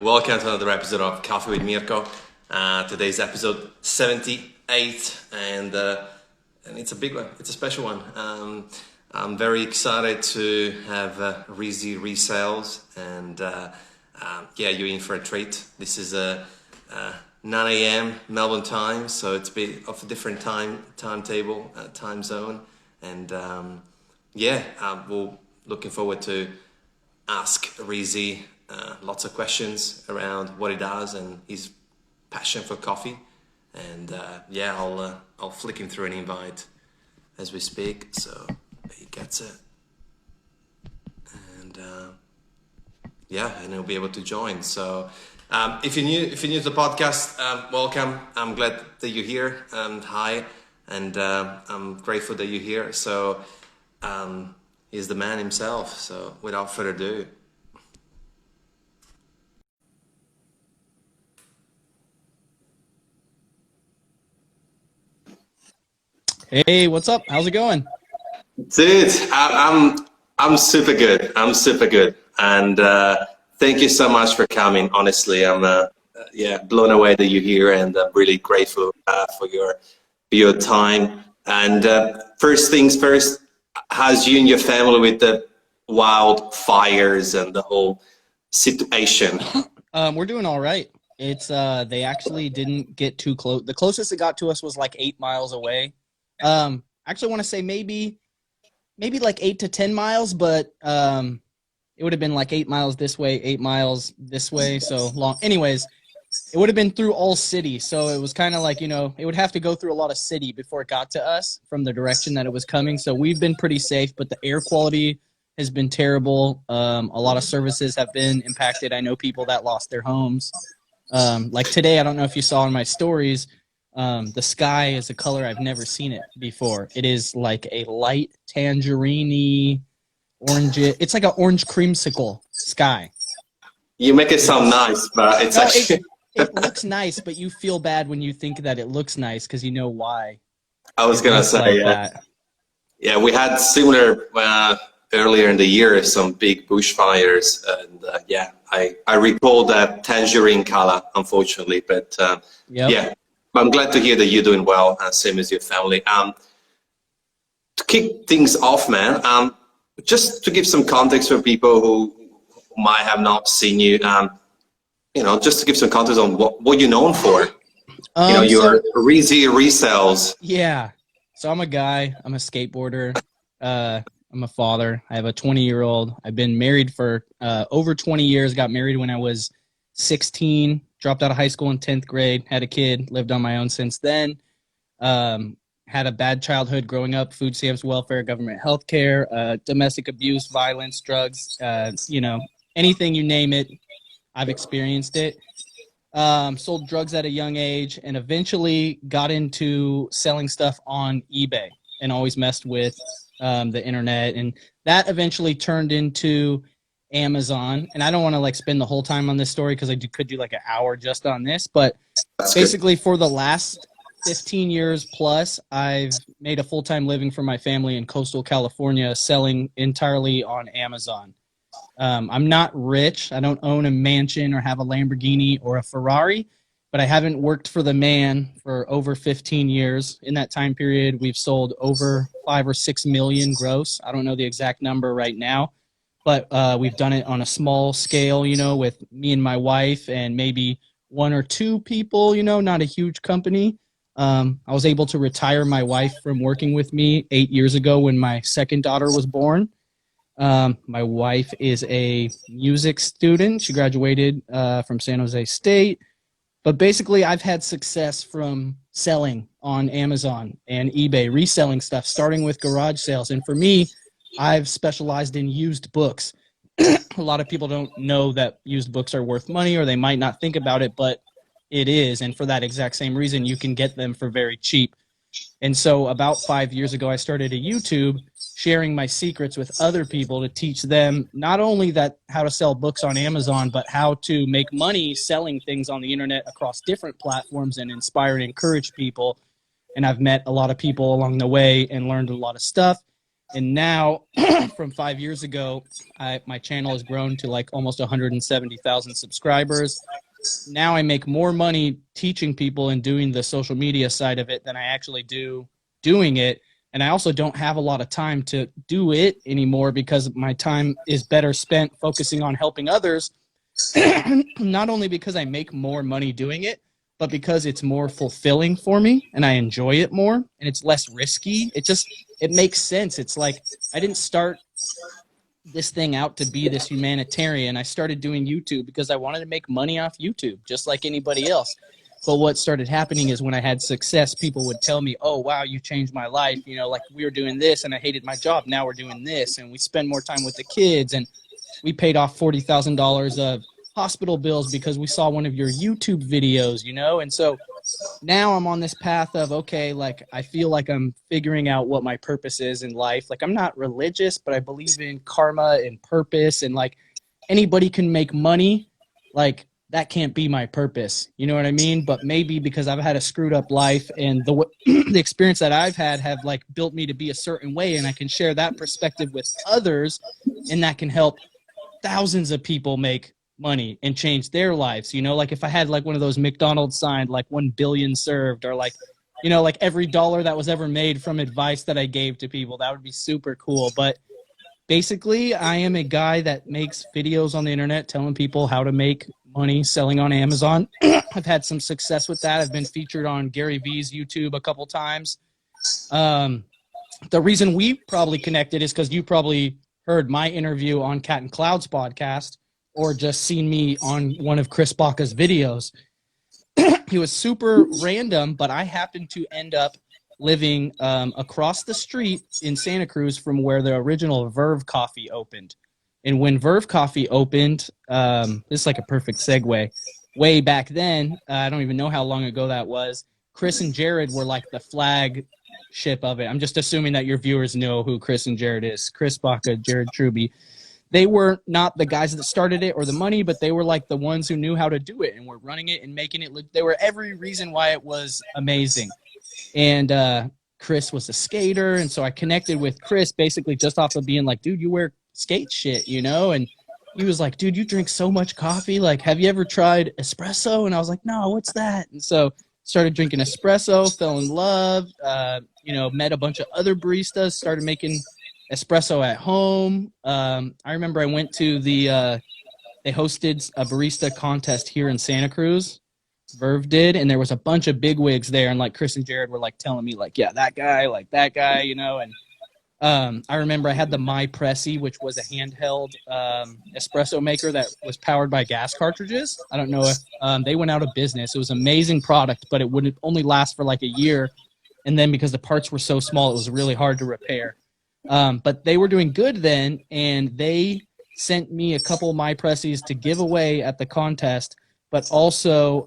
Welcome to another episode of Coffee with Mirko. Today's episode 78, and it's a big one. It's a special one. I'm very excited to have Rizzi Resales, and you're in for a treat. This is 9 a.m. Melbourne time, so it's a bit of a different timetable, time zone, and we're looking forward to ask Rizzi lots of questions around what he does and his passion for coffee. And I'll flick him through an invite as we speak, so he gets it. And and he'll be able to join. So if you're new to the podcast, welcome. I'm glad that you're here. Hi, and I'm grateful that you're here. So he's the man himself. So without further ado. Hey, what's up? How's it going? Dude, I'm super good. And thank you so much for coming. Honestly, I'm blown away that you're here, and I'm really grateful for your time. And first things first, how's you and your family with the wildfires and the whole situation? We're doing all right. It's they actually didn't get too close. The closest it got to us was like 8 miles away. I actually want to say maybe like 8 to 10 miles, but it would have been like 8 miles this way, 8 miles this way. So long. Anyways, it would have been through all city. So it was kind of like, it would have to go through a lot of city before it got to us from the direction that it was coming. So we've been pretty safe, but the air quality has been terrible. A lot of services have been impacted. I know people that lost their homes. Like today, I don't know if you saw in my stories, the sky is a color I've never seen it before. It is like a light tangerine orange. It's like an orange creamsicle sky. You make it sound nice, but it's actually... it looks nice, but you feel bad when you think that it looks nice because you know why. I was going to say, that. Yeah, we had similar earlier in the year, some big bushfires. And I recall that tangerine color, unfortunately, but I'm glad to hear that you're doing well, same as your family. To kick things off, man, just to give some context for people who might have not seen you, just to give some context on what you're known for. Your Rizzi Resales. Yeah. So I'm a guy. I'm a skateboarder. I'm a father. I have a 20-year-old. I've been married for over 20 years. Got married when I was 16. Dropped out of high school in 10th grade, had a kid, lived on my own since then. Had a bad childhood growing up, food stamps, welfare, government health care, domestic abuse, violence, drugs, anything you name it, I've experienced it. Sold drugs at a young age and eventually got into selling stuff on eBay and always messed with the internet. And that eventually turned into Amazon. And I don't want to spend the whole time on this story because I could do like an hour just on this, but basically for the last 15 years plus, I've made a full-time living for my family in coastal California selling entirely on Amazon. I'm not rich. I don't own a mansion or have a Lamborghini or a Ferrari, but I haven't worked for the man for over 15 years. In that time period, we've sold over 5 or 6 million gross. I don't know the exact number right now. But we've done it on a small scale, with me and my wife and maybe 1 or 2 people, not a huge company. I was able to retire my wife from working with me 8 years ago when my second daughter was born. My wife is a music student. She graduated from San Jose State. But basically, I've had success from selling on Amazon and eBay, reselling stuff, starting with garage sales. And for me, I've specialized in used books. A lot of people don't know that used books are worth money, or they might not think about it, but it is. And for that exact same reason, you can get them for very cheap. And so about 5 years ago, I started a YouTube sharing my secrets with other people to teach them not only how to sell books on Amazon, but how to make money selling things on the internet across different platforms and inspire and encourage people. And I've met a lot of people along the way and learned a lot of stuff. And now from 5 years ago, my channel has grown to like almost 170,000 subscribers. Now I make more money teaching people and doing the social media side of it than I actually do doing it. And I also don't have a lot of time to do it anymore because my time is better spent focusing on helping others. Not only because I make more money doing it, but because it's more fulfilling for me and I enjoy it more and it's less risky. It makes sense. It's like I didn't start this thing out to be this humanitarian. I started doing YouTube because I wanted to make money off YouTube, just like anybody else. But what started happening is when I had success, people would tell me, oh, wow, you changed my life. You know, like we were doing this and I hated my job. Now we're doing this and we spend more time with the kids and we paid off $40,000 of hospital bills because we saw one of your YouTube videos, you know? And so now I'm on this path of, okay, like I feel like I'm figuring out what my purpose is in life. Like I'm not religious, but I believe in karma and purpose and like anybody can make money. Like that can't be my purpose. You know what I mean? But maybe because I've had a screwed up life and the experience that I've had have like built me to be a certain way and I can share that perspective with others and that can help thousands of people make money and change their lives. You know, like if I had like one of those McDonald's signed, like 1 billion served or like, you know, like every dollar that was ever made from advice that I gave to people, that would be super cool. But basically I am a guy that makes videos on the internet telling people how to make money selling on Amazon. I've had some success with that. I've been featured on Gary Vee's YouTube a couple times. The reason we probably connected is because you probably heard my interview on Cat and Cloud's podcast or just seen me on one of Chris Baca's videos. He was super random, but I happened to end up living across the street in Santa Cruz from where the original Verve Coffee opened. And when Verve Coffee opened, this is like a perfect segue. Way back then, I don't even know how long ago that was, Chris and Jared were like the flagship of it. I'm just assuming that your viewers know who Chris and Jared is. Chris Baca, Jared Truby. They were not the guys that started it or the money, but they were like the ones who knew how to do it and were running it and making it look. They were every reason why it was amazing. And Chris was a skater, and so I connected with Chris basically just off of being like, dude, you wear skate shit, you know? And he was like, dude, you drink so much coffee. Like, have you ever tried espresso? And I was like, no, what's that? And so started drinking espresso, fell in love, you know, met a bunch of other baristas, started making espresso at home. I remember I went to they hosted a barista contest here in Santa Cruz. Verve did, and there was a bunch of bigwigs there, and like Chris and Jared were like telling me like, yeah, that guy, you know. And I remember I had the My Pressy, which was a handheld espresso maker that was powered by gas cartridges. I don't know if they went out of business. It was an amazing product, but it would only last for like a year, and then because the parts were so small, it was really hard to repair. But they were doing good then, and they sent me a couple of My Pressys to give away at the contest. But also,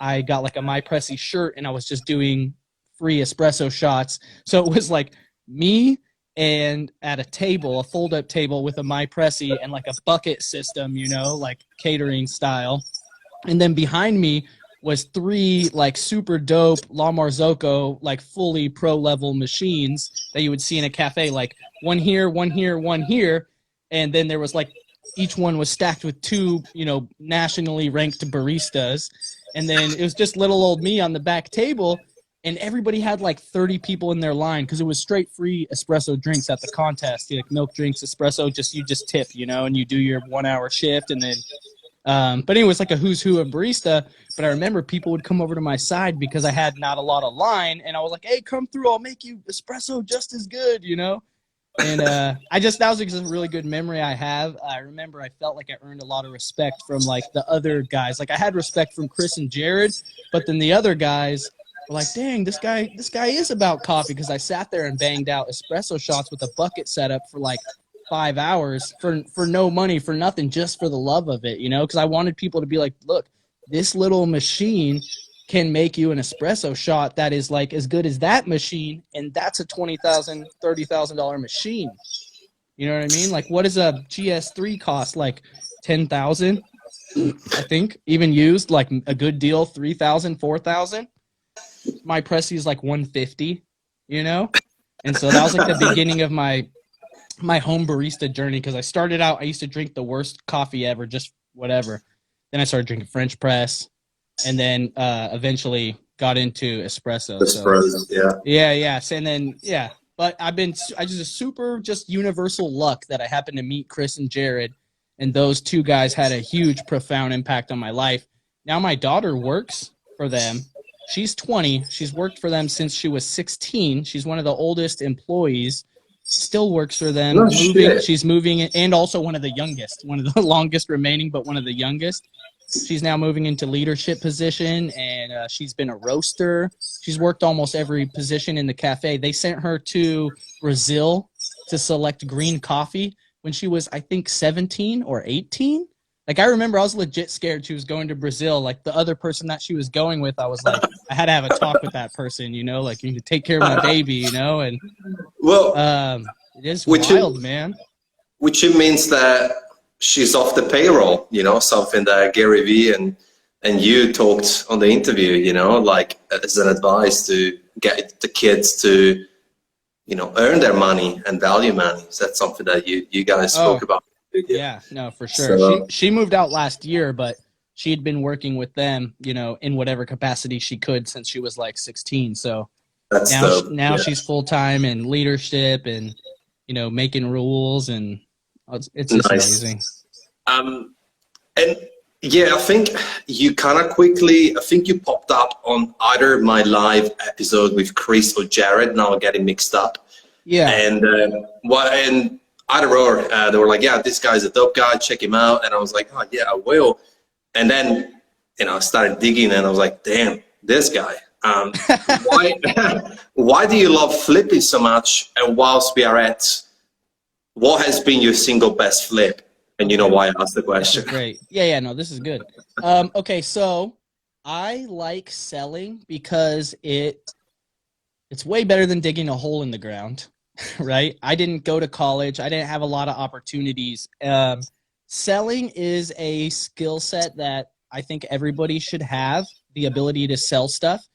I got like a My Pressy shirt, and I was just doing free espresso shots. So it was like me and at a table, a fold-up table with a My Pressy and like a bucket system, you know, like catering style. And then behind me was 3 like super dope La Marzocco, like fully pro-level machines that you would see in a cafe, like one here, one here, one here. And then there was like each one was stacked with 2, you know, nationally ranked baristas. And then it was just little old me on the back table. And everybody had like 30 people in their line because it was straight free espresso drinks at the contest. Like milk drinks, espresso, you just tip, you know, and you do your 1 hour shift. And then, but anyway, it was like a who's who of barista. But I remember people would come over to my side because I had not a lot of line. And I was like, hey, come through. I'll make you espresso just as good, you know. And that was just a really good memory I have. I remember I felt like I earned a lot of respect from like the other guys. Like I had respect from Chris and Jared, but then the other guys were like, dang, this guy is about coffee, because I sat there and banged out espresso shots with a bucket setup for like 5 hours for no money, for nothing, just for the love of it, you know, because I wanted people to be like, look, this little machine can make you an espresso shot that is like as good as that machine, and that's a $20,000, $30,000 machine. You know what I mean? Like, what does a GS3 cost? Like $10,000, I think, even used, like a good deal, $3,000, $4,000. My Pressy is like $150, you know? And so that was like the beginning of my home barista journey, because I started out, I used to drink the worst coffee ever, just whatever. Then I started drinking French press, and then eventually got into espresso. Yeah. And then, yeah. But I just super just universal luck that I happened to meet Chris and Jared, and those two guys had a huge, profound impact on my life. Now my daughter works for them. She's 20. She's worked for them since she was 16. She's one of the oldest employees. Still works for them. She's moving, and also one of the youngest, one of the longest remaining, but one of the youngest. She's now moving into leadership position, and she's been a roaster. She's worked almost every position in the cafe. They sent her to Brazil to select green coffee when she was, I think, 17 or 18. Like, I remember I was legit scared she was going to Brazil. Like, the other person that she was going with, I was like, I had to have a talk with that person, you know, like, you need to take care of my baby, you know, and it is wild, man. Which means that she's off the payroll, you know, something that Gary Vee and you talked on the interview, you know, like as an advice to get the kids to, you know, earn their money and value money. Is that something that you guys spoke about? Yeah, no, for sure. So, she moved out last year, but she had been working with them, you know, in whatever capacity she could since she was like 16. So now she's full-time in leadership and, you know, making rules, and it's just amazing. And yeah, I think you kind of quickly, I think you popped up on either my live episode with Chris or Jared. Now I'm getting mixed up. Yeah. And either or, they were like, yeah, this guy's a dope guy, check him out. And I was like, oh yeah, I will. And then, you know, I started digging, and I was like, damn, this guy. Why do you love flipping so much? And whilst we are at, what has been your single best flip? And you know why I asked the question. Great. Yeah, no, this is good. Okay, so I like selling because it's way better than digging a hole in the ground, right? I didn't go to college. I didn't have a lot of opportunities. Selling is a skill set that I think everybody should have, the ability to sell stuff.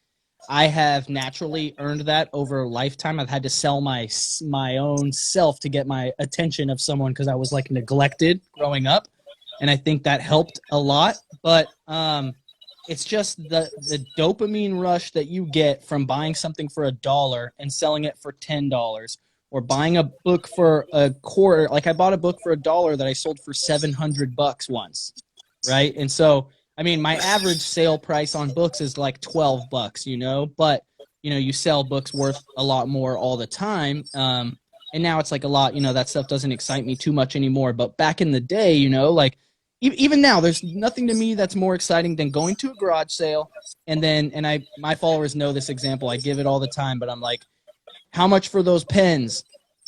I have naturally earned that over a lifetime. I've had to sell my own self to get my attention of someone, because I was like neglected growing up, and I think that helped a lot. But it's just the dopamine rush that you get from buying something for $1 and selling it for $10, or buying a book for $0.25. Like, I bought a book for $1 that I sold for $700 once, right? And so, I mean, my average sale price on books is like $12, you know, but, you know, you sell books worth a lot more all the time. And now it's like a lot, you know, that stuff doesn't excite me too much anymore. But back in the day, you know, like even now, there's nothing to me that's more exciting than going to a garage sale. And my followers know this example. I give it all the time, but I'm like, how much for those pens?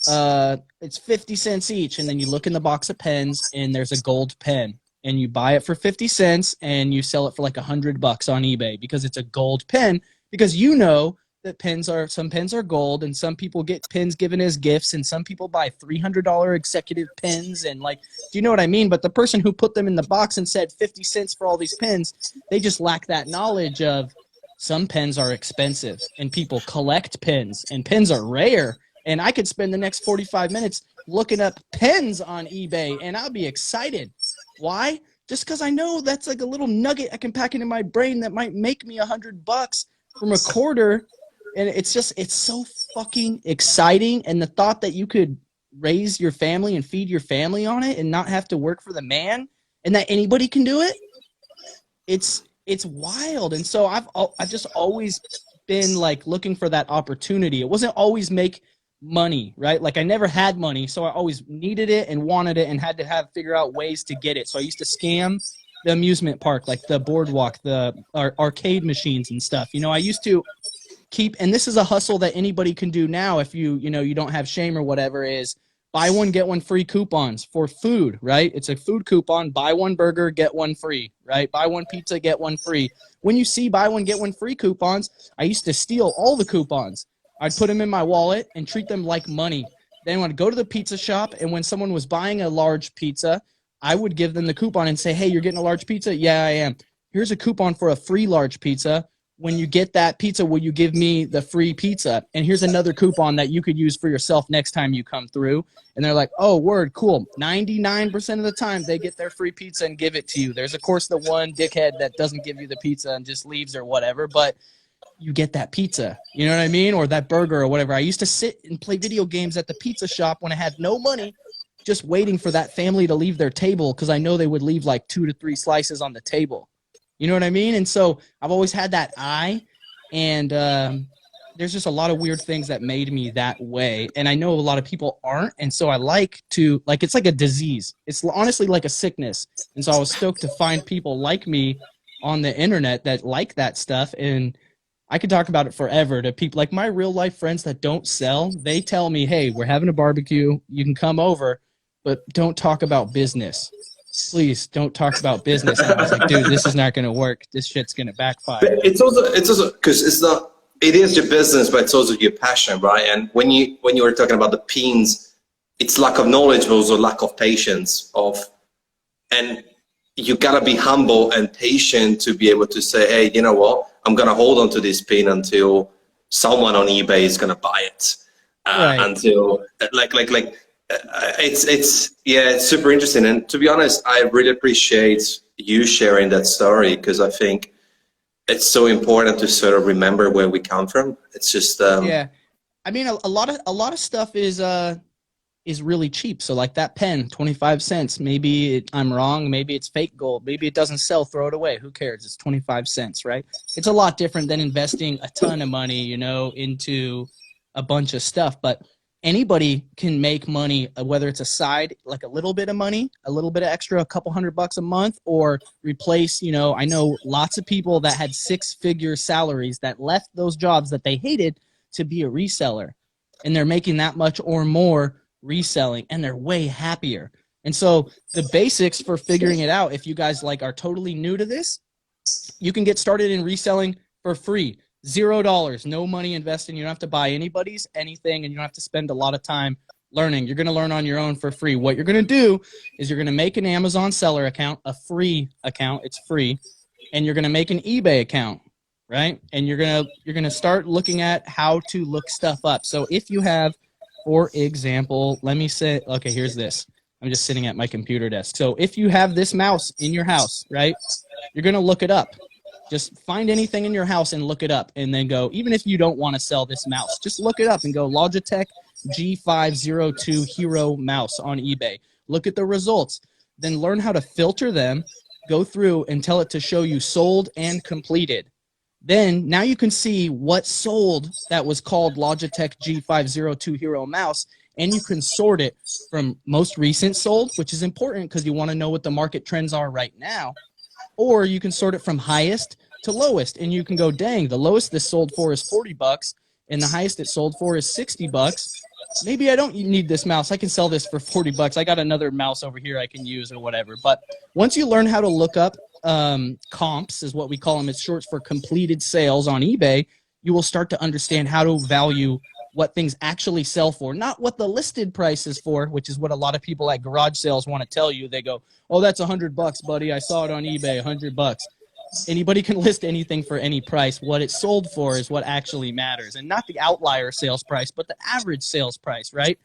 It's 50 cents each. And then you look in the box of pens, and there's a gold pen. And you buy it for 50 cents and you sell it for like $100 on eBay, because it's a gold pen, because you know that some pens are gold, and some people get pens given as gifts, and some people buy $300 executive pens, and like, do you know what I mean? But the person who put them in the box and said 50 cents for all these pens, they just lack that knowledge of some pens are expensive, and people collect pens, and pens are rare. And I could spend the next 45 minutes looking up pens on eBay, and I'll be excited. Why? Just because I know that's like a little nugget I can pack into my brain that might make me $100 from a quarter. And it's so fucking exciting. And the thought that you could raise your family and feed your family on it and not have to work for the man, and that anybody can do it, it's wild. And so I've just always been like looking for that opportunity. It wasn't always make money, right? Like, I never had money, so I always needed it and wanted it and had to figure out ways to get it. So I used to scam the amusement park, like the boardwalk, the arcade machines and stuff. You know, I used to keep, and this is a hustle that anybody can do now if you don't have shame or whatever, is buy one, get one free coupons for food, right? It's a food coupon, buy one burger, get one free, right? Buy one pizza, get one free. When you see buy one, get one free coupons, I used to steal all the coupons. I'd put them in my wallet and treat them like money. Then I'd go to the pizza shop, and when someone was buying a large pizza, I would give them the coupon and say, hey, you're getting a large pizza? Yeah, I am. Here's a coupon for a free large pizza. when you get that pizza, will you give me the free pizza? And here's another coupon that you could use for yourself next time you come through. And they're like, oh, word, cool. 99% of the time they get their free pizza and give it to you. There's, of course, the one dickhead that doesn't give you the pizza and just leaves or whatever, but you get that pizza. You know what I mean? Or that burger or whatever. I used to sit and play video games at the pizza shop when I had no money, just waiting for that family to leave their table because I know they would leave like 2 to 3 slices on the table. You know what I mean? And so I've always had that eye, and there's just a lot of weird things that made me that way. And I know a lot of people aren't, and so I like to, like, it's like a disease. It's honestly like a sickness. And so I was stoked to find people like me on the internet that like that stuff, and I could talk about it forever to people. Like my real life friends that don't sell, they tell me, hey, we're having a barbecue. You can come over, but don't talk about business. Please don't talk about business. And I was like, dude, this is not going to work. This shit's going to backfire. But it's also because it is your business, but it's also your passion, right? And when you were talking about the pins, it's lack of knowledge, but also lack of patience and you gotta be humble and patient to be able to say, hey, you know what? I'm gonna hold on to this pin until someone on eBay is gonna buy it. Right. Until it's super interesting. And to be honest, I really appreciate you sharing that story because I think it's so important to sort of remember where we come from. It's just yeah. I mean, a lot of stuff is really cheap. So like that pen, 25 cents. Maybe I'm wrong. Maybe it's fake gold. Maybe it doesn't sell. Throw it away. Who cares? It's 25 cents, right? It's a lot different than investing a ton of money, you know, into a bunch of stuff. But anybody can make money, whether it's a side, like a little bit of money, a little bit of extra, a couple $100 a month, or replace, you know, I know lots of people that had 6-figure salaries that left those jobs that they hated to be a reseller. And they're making that much or more reselling, and they're way happier. And so the basics for figuring it out, if you guys like are totally new to this, you can get started in reselling for free. $0, no money invested. You don't have to buy anybody's anything, and you don't have to spend a lot of time learning. You're going to learn on your own for free. What you're going to do is you're going to make an Amazon seller account, a free account. It's free. And you're going to make an eBay account, right? And you're going to start looking at how to look stuff up. So if you have, for example, let me say, okay, here's this. I'm just sitting at my computer desk. So if you have this mouse in your house, right, you're going to look it up. Just find anything in your house and look it up, and then go, even if you don't want to sell this mouse, just look it up and go Logitech G502 Hero mouse on eBay. Look at the results. Then learn how to filter them, go through and tell it to show you sold and completed. Then now you can see what sold that was called Logitech G502 Hero mouse, and you can sort it from most recent sold, which is important because you want to know what the market trends are right now. Or you can sort it from highest to lowest, and you can go, dang, the lowest this sold for is $40, and the highest it sold for is $60. Maybe I don't need this mouse. I can sell this for $40. I got another mouse over here I can use or whatever. But once you learn how to look up comps, is what we call them. It's short for completed sales on eBay. You will start to understand how to value what things actually sell for, not what the listed price is for, which is what a lot of people at garage sales want to tell you. They go, oh, that's $100, buddy. I saw it on eBay, $100. Anybody can list anything for any price. What it sold for is what actually matters, and not the outlier sales price, but the average sales price, right?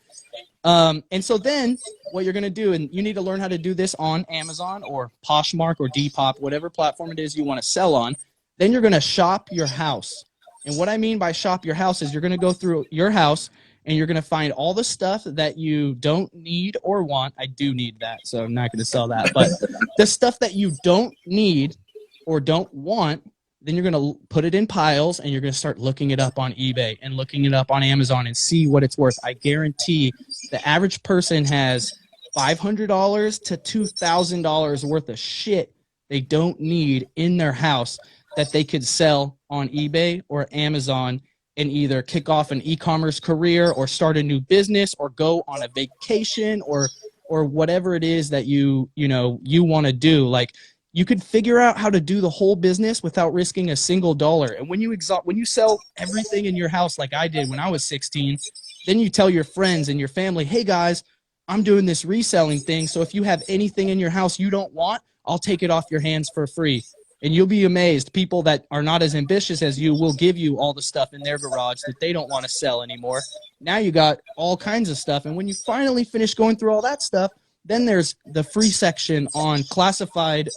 And so then what you're going to do, and you need to learn how to do this on Amazon or Poshmark or Depop, whatever platform it is you want to sell on. Then you're going to shop your house. And what I mean by shop your house is you're going to go through your house and you're going to find all the stuff that you don't need or want. I do need that, so I'm not going to sell that. But the stuff that you don't need or don't want, then you're going to put it in piles, and you're going to start looking it up on eBay and looking it up on Amazon and see what it's worth. I guarantee the average person has $500 to $2,000 worth of shit they don't need in their house that they could sell on eBay or Amazon and either kick off an e-commerce career or start a new business or go on a vacation or whatever it is that you want to do. Like, you could figure out how to do the whole business without risking a single dollar. And when you sell everything in your house like I did when I was 16, then you tell your friends and your family, hey guys, I'm doing this reselling thing, so if you have anything in your house you don't want, I'll take it off your hands for free. And you'll be amazed. People that are not as ambitious as you will give you all the stuff in their garage that they don't want to sell anymore. Now you got all kinds of stuff. And when you finally finish going through all that stuff, then there's the free section on classified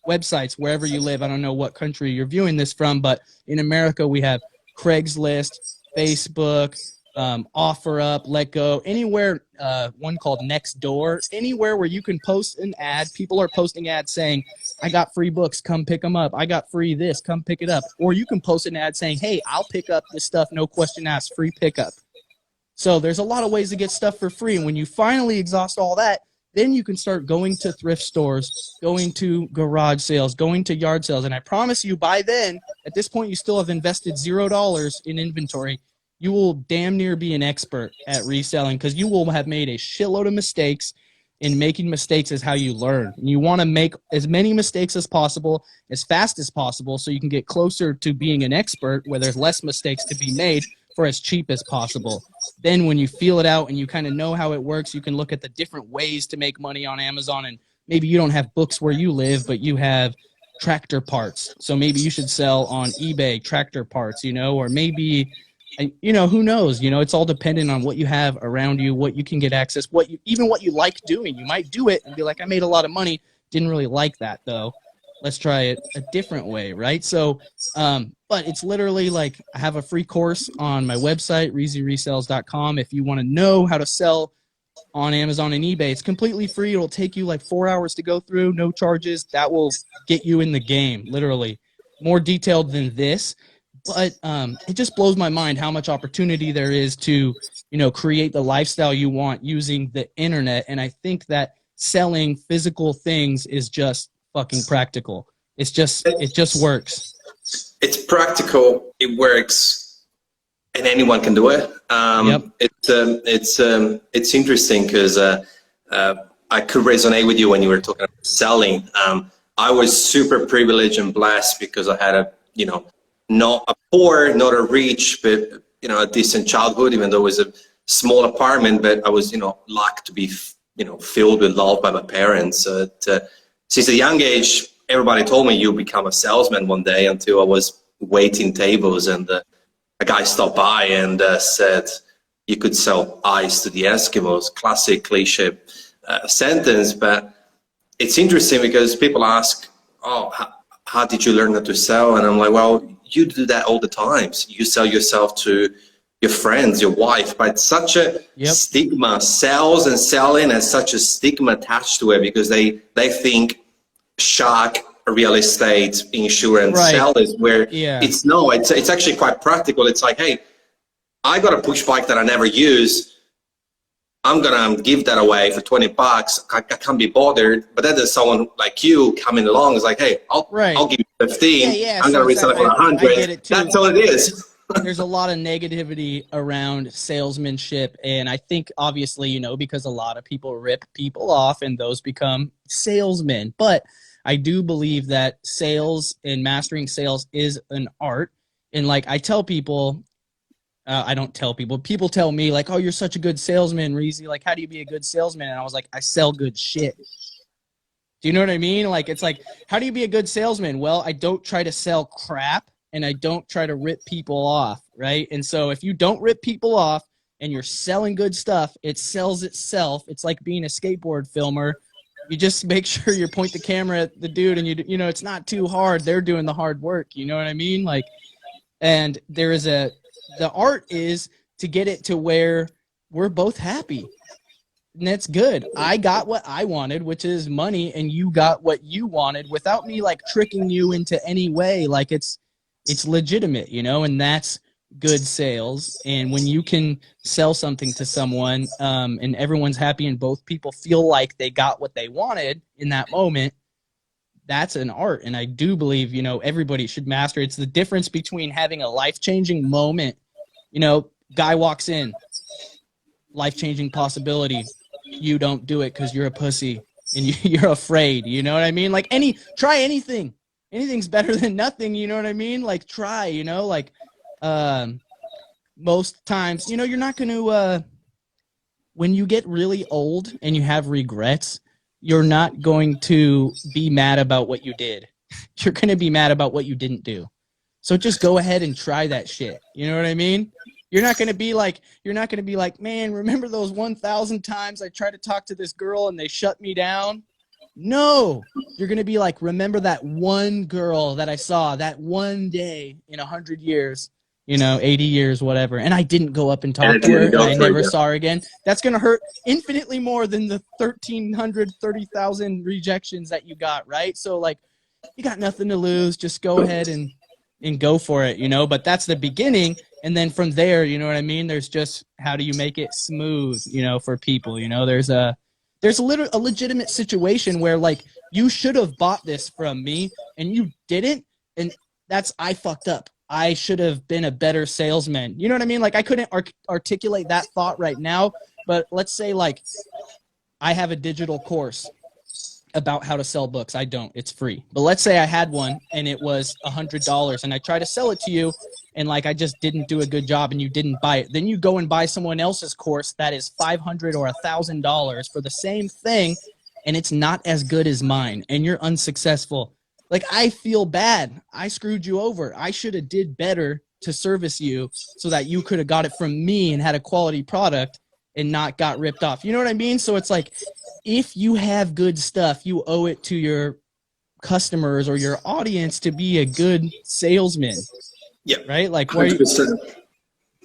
websites wherever you live. I don't know what country you're viewing this from, but in America we have Craigslist, Facebook, OfferUp, Letgo, anywhere, one called Nextdoor, anywhere where you can post an ad. People are posting ads saying, I got free books, come pick them up. I got free this, come pick it up. Or you can post an ad saying, hey, I'll pick up this stuff, no question asked, free pickup. So there's a lot of ways to get stuff for free. And when you finally exhaust all that, then you can start going to thrift stores, going to garage sales, going to yard sales. And I promise you, by then, at this point, you still have invested $0 in inventory. You will damn near be an expert at reselling because you will have made a shitload of mistakes, and making mistakes is how you learn. And you want to make as many mistakes as possible, as fast as possible, so you can get closer to being an expert where there's less mistakes to be made for as cheap as possible. Then when you feel it out and you kind of know how it works, you can look at the different ways to make money on Amazon. And maybe you don't have books where you live, but you have tractor parts. So maybe you should sell on eBay tractor parts, or maybe, who knows, it's all dependent on what you have around you, what you can get access, even what you like doing. You might do it and be like, I made a lot of money. Didn't really like that though. Let's try it a different way, right? So, but it's literally like I have a free course on my website, reezyresells.com. If you want to know how to sell on Amazon and eBay, it's completely free. It'll take you like 4 hours to go through, no charges. That will get you in the game, literally. More detailed than this, but it just blows my mind how much opportunity there is to, create the lifestyle you want using the internet. And I think that selling physical things is just fucking practical. It just works. It's practical. It works, and anyone can do it. Yep. It's interesting because I could resonate with you when you were talking about selling. I was super privileged and blessed because I had not a poor, not a rich, but a decent childhood. Even though it was a small apartment, but I was lucky to be filled with love by my parents. Since a young age, everybody told me you'll become a salesman one day, until I was waiting tables and a guy stopped by and said you could sell ice to the Eskimos. Classic cliche sentence, but it's interesting because people ask, oh, how did you learn how to sell? And I'm like, well, you do that all the time. You sell yourself to your friends, your wife, but it's such a stigma. Sales and selling has such a stigma attached to it because they think shark, real estate, insurance, sellers, where it's actually quite practical. It's like, hey, I got a push bike that I never use. I'm gonna give that away for $20. I can't be bothered. But then there's someone like you coming along. It's like, hey, I'll give you 15. I'm gonna resell it for 100. That's all it is. There's a lot of negativity around salesmanship, and I think obviously, because a lot of people rip people off and those become salesmen. But I do believe that sales and mastering sales is an art. And like I tell people, I don't tell people, people tell me like, oh, you're such a good salesman, Reezy. Like, how do you be a good salesman? And I was like, I sell good shit. Do you know what I mean? Like, it's like, how do you be a good salesman? Well, I don't try to sell crap. And I don't try to rip people off, right? And so if you don't rip people off and you're selling good stuff, it sells itself. It's like being a skateboard filmer. You just make sure you point the camera at the dude and it's not too hard. They're doing the hard work. You know what I mean? Like, and the art is to get it to where we're both happy. And that's good. I got what I wanted, which is money, and you got what you wanted without me like tricking you into any way. Like it's legitimate, and that's good sales. And when you can sell something to someone and everyone's happy and both people feel like they got what they wanted in that moment, that's an art. And I do believe, everybody should master it. It's the difference between having a life-changing moment. Guy walks in, life-changing possibility. You don't do it because you're a pussy and you're afraid. You know what I mean? Like try anything. Anything's better than nothing, you know what I mean? Like try, most times, you're not going to, when you get really old and you have regrets, you're not going to be mad about what you did. you're going to be mad about what you didn't do. So just go ahead and try that shit. You know what I mean? You're not going to be like, man, remember those 1,000 times I tried to talk to this girl and they shut me down? No, you're going to be like, remember that one girl that I saw that one day in 100 years, 80 years, whatever. And I didn't go up and talk to her and I never saw her again. That's going to hurt infinitely more than the 1,300, 30,000 rejections that you got, right? So like, you got nothing to lose. Just go ahead and go for it, but that's the beginning. And then from there, you know what I mean? There's just, how do you make it smooth, for people, there's a legitimate situation where like, you should have bought this from me and you didn't. And I fucked up. I should have been a better salesman. You know what I mean? Like I couldn't articulate that thought right now, but let's say like I have a digital course about how to sell books. I don't, it's free. But let's say I had one and it was $100 and I try to sell it to you and like I just didn't do a good job and you didn't buy it. Then you go and buy someone else's course that is $500 or $1,000 for the same thing and it's not as good as mine and you're unsuccessful. Like I feel bad. I screwed you over. I should have did better to service you so that you could have got it from me and had a quality product and not got ripped off. You know what I mean? So it's like, if you have good stuff, you owe it to your customers or your audience to be a good salesman. Yeah. Right? Like 100%.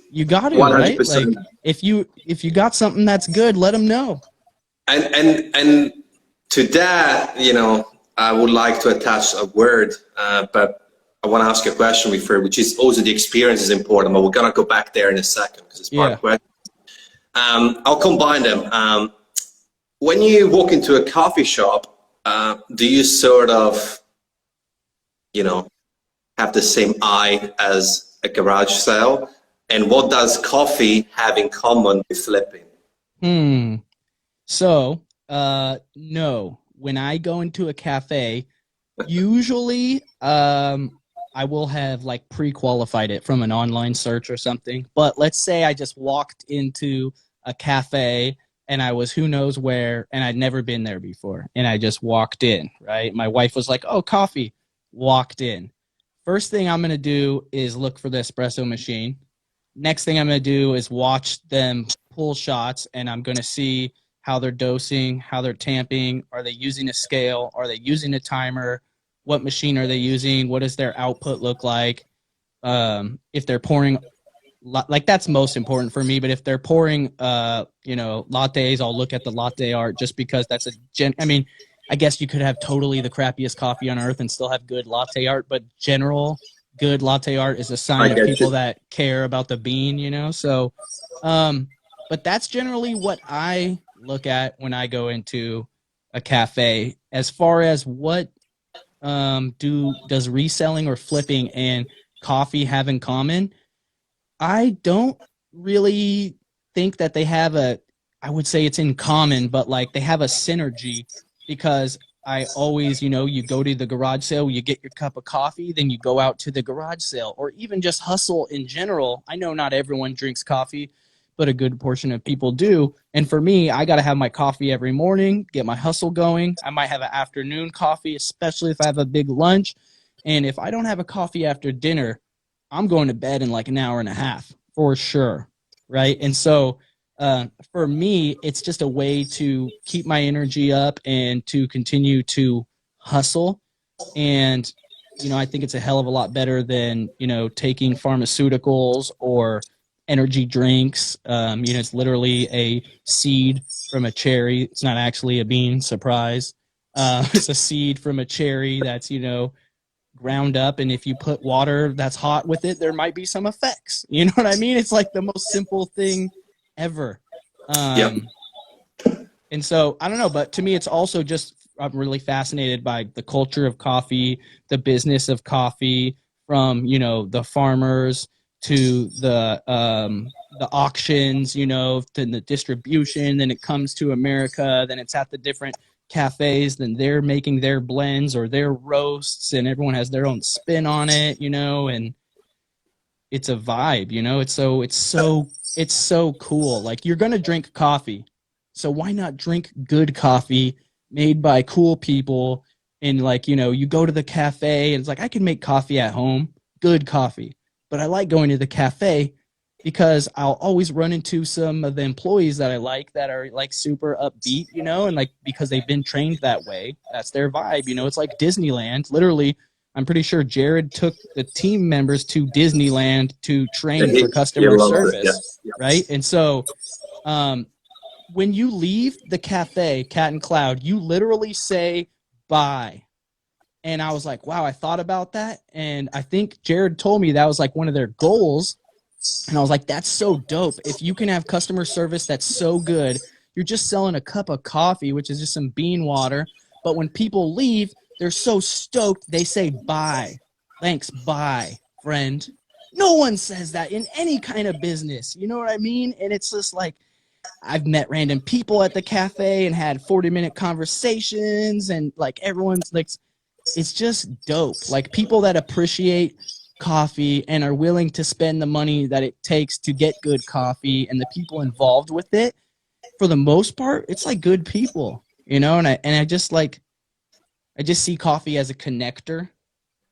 You got to, 100%. right? Like if you got something that's good, let them know. And to that, I would like to attach a word, but I want to ask you a question before, which is also the experience is important, but we're going to go back there in a second because it's part of the question. I'll combine them. When you walk into a coffee shop, do you sort of, have the same eye as a garage sale? And what does coffee have in common with flipping? So, no. When I go into a cafe, usually I will have like pre-qualified it from an online search or something. But let's say I just walked into a cafe and I was who knows where and I'd never been there before and I just walked in, right? My wife was like, oh, coffee. Walked in. First thing I'm going to do is look for the espresso machine. Next thing I'm going to do is watch them pull shots and I'm going to see how they're dosing, how they're tamping. Are they using a scale? Are they using a timer? What machine are they using? What does their output look like? If they're pouring, like that's most important for me. But if they're pouring, lattes, I'll look at the latte art just because that's I guess you could have totally the crappiest coffee on earth and still have good latte art. But general good latte art is a sign of people that care about the bean, So, but that's generally what I look at when I go into a cafe. As far as what does reselling or flipping and coffee have in common, I don't really think that they have I would say it's in common, but like they have a synergy because I always, you go to the garage sale, you get your cup of coffee, then you go out to the garage sale or even just hustle in general. I know not everyone drinks coffee, but a good portion of people do. And for me, I got to have my coffee every morning, get my hustle going. I might have an afternoon coffee, especially if I have a big lunch. And if I don't have a coffee after dinner, I'm going to bed in like an hour and a half for sure. Right. And so for me, it's just a way to keep my energy up and to continue to hustle. And, I think it's a hell of a lot better than, taking pharmaceuticals or energy drinks. It's literally a seed from a cherry. It's not actually a bean, surprise. It's a seed from a cherry that's, ground up. And if you put water that's hot with it, there might be some effects. You know what I mean? It's like the most simple thing ever. And so I don't know, but to me, it's also just, I'm really fascinated by the culture of coffee, the business of coffee, from, the farmers to the auctions, to the distribution, then it comes to America, then it's at the different cafes, then they're making their blends or their roasts and everyone has their own spin on it, and it's a vibe, it's so cool. Like you're going to drink coffee. So why not drink good coffee made by cool people And like, you know, you go to the cafe and it's like, I can make coffee at home, good coffee, but I like going to the cafe because I'll always run into some of the employees that I like that are like super upbeat, you know, and like because they've been trained that way, that's their vibe, you know. It's like Disneyland. Literally, I'm pretty sure Jared took the team members to Disneyland to train for customer service, right? And so when you leave the cafe, Cat and Cloud, you literally say bye. And I was like, wow, I thought about that. And I think Jared told me that was like one of their goals. And I was like, that's so dope. If you can have customer service that's so good, you're just selling a cup of coffee, which is just some bean water. But when people leave, they're so stoked, they say bye. Thanks, bye, friend. No one says that in any kind of business. You know what I mean? And it's just like, I've met random people at the cafe and had 40-minute conversations, and like everyone's like, it's just dope. Like people that appreciate coffee and are willing to spend the money that it takes to get good coffee, and the people involved with it, for the most part, it's like good people, you know. And I just like, I just see coffee as a connector,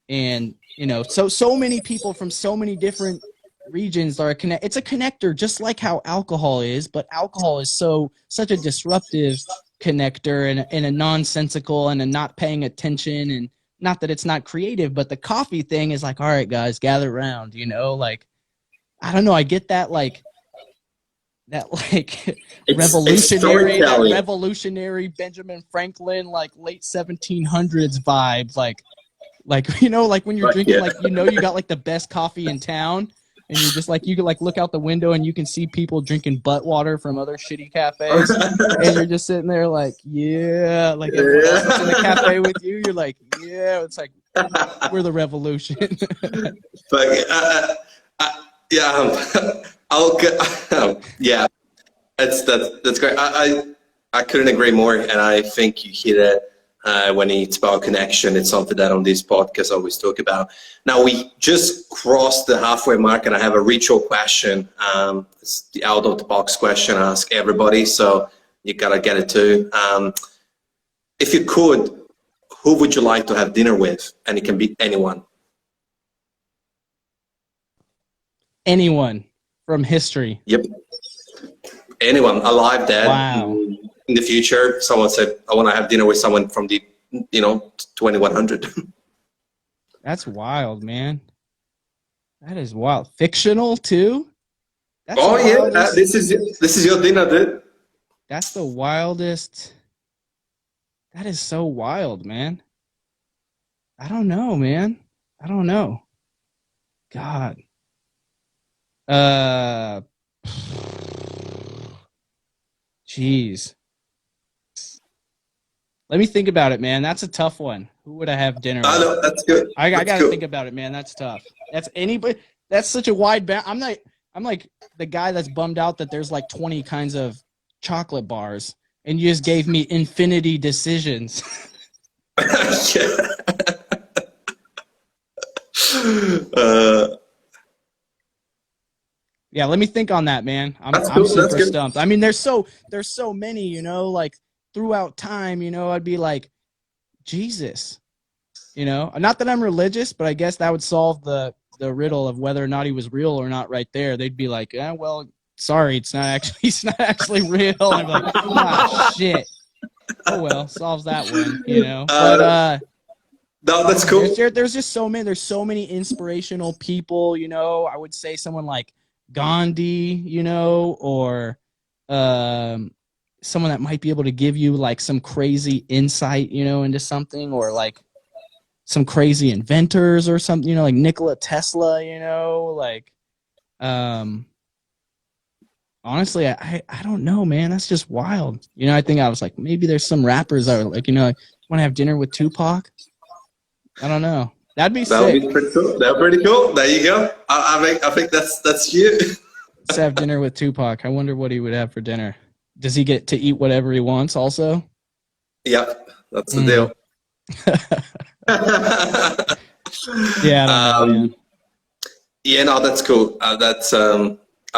and you know, so many people from so many different regions are it's a connector, just like how alcohol is, but alcohol is such a disruptive connector and a nonsensical and a not paying attention, and not that it's not creative, but the coffee thing is like, all right, guys, gather around, you know, like, I don't know, I get that, like, revolutionary Benjamin Franklin, like late 1700s vibes, like, you know, like when you're drinking, like, you know, you got like the best coffee in town, and you're just like, you can like look out the window and you can see people drinking butt water from other shitty cafes, and you're just sitting there like, yeah, like everyone else that's in the cafe with you, you're like, yeah, it's like, we're the revolution. But yeah, that's great. I couldn't agree more, and I think you hit it. When it's about connection, it's something that on this podcast I always talk about. Now we just crossed the halfway mark, and I have a ritual question. It's the out of the box question I ask everybody, so you gotta get it too. If you could, who would you like to have dinner with? And it can be anyone. Anyone from history. Yep. Anyone, alive, dead. Wow. In the future, someone said, I want to have dinner with someone from the, 2100. That's wild, man. That is wild. Fictional too? That's this is your dinner, dude. That's the wildest. That is so wild, man. I don't know, man. I don't know. God. Jeez. Let me think about it, man. That's a tough one. Who would I have dinner with? I know, that's good. I gotta think about it, man. That's tough. That's anybody. That's such a wide band. I'm like the guy that's bummed out that there's like 20 kinds of chocolate bars, and you just gave me infinity decisions. Yeah, let me think on that, man. I'm super stumped. I mean, there's so many, you know, like throughout time, you know, I'd be like, Jesus, you know, not that I'm religious, but I guess that would solve the riddle of whether or not he was real or not right there. They'd be like, well, sorry, he's not actually real. And I'd be like, ah, shit. Oh, well, solves that one, you know. But no, that's cool. There's just so many. There's so many inspirational people, you know. I would say someone like Gandhi, you know, or someone that might be able to give you like some crazy insight, you know, into something, or like some crazy inventors or something, you know, like Nikola Tesla, you know, like honestly, I don't know, man. That's just wild. You know, I think I was like, maybe there's some rappers that are like, you know, like, want to have dinner with Tupac? I don't know. That'd be sick. That would be pretty cool. That'd be pretty cool. There you go. I think that's you. Let's have dinner with Tupac. I wonder what he would have for dinner. Does he get to eat whatever he wants also? Yep, that's the deal. Yeah, I don't know, man. Yeah, no, that's cool. I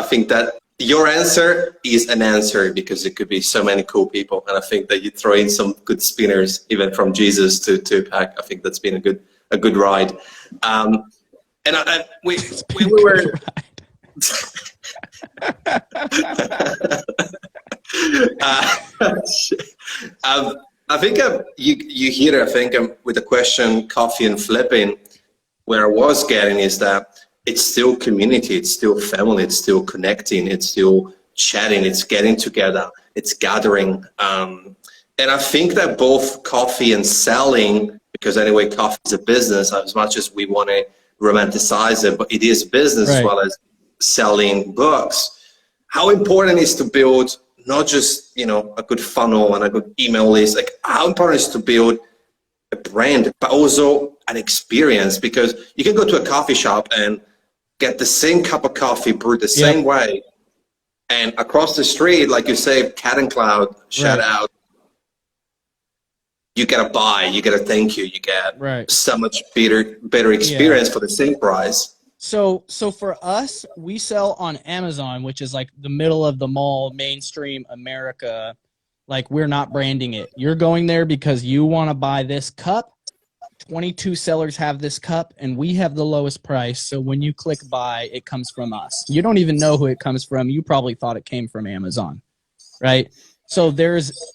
think that your answer is an answer because it could be so many cool people. And I think that you throw in some good spinners, even from Jesus to Tupac. I think that's been a good ride. And we were. I think you hear. I think with the question, coffee and flipping, where I was getting is that it's still community, it's still family, it's still connecting, it's still chatting, it's getting together, it's gathering. And I think that both coffee and selling, because anyway, coffee is a business, as much as we want to romanticize it, but it is business as well as selling books. How important it is to build not just, you know, a good funnel and a good email list, like how important it is to build a brand, but also an experience, because you can go to a coffee shop and get the same cup of coffee brewed the same way, and across the street, like you say, Cat and Cloud, shout out, you get a buy, you get a thank you, you get so much better experience for the same price. So for us, we sell on Amazon, which is like the middle of the mall, mainstream America. Like, we're not branding it. You're going there because you want to buy this cup. 22 sellers have this cup, and we have the lowest price. So when you click buy, it comes from us. You don't even know who it comes from. You probably thought it came from Amazon, right? So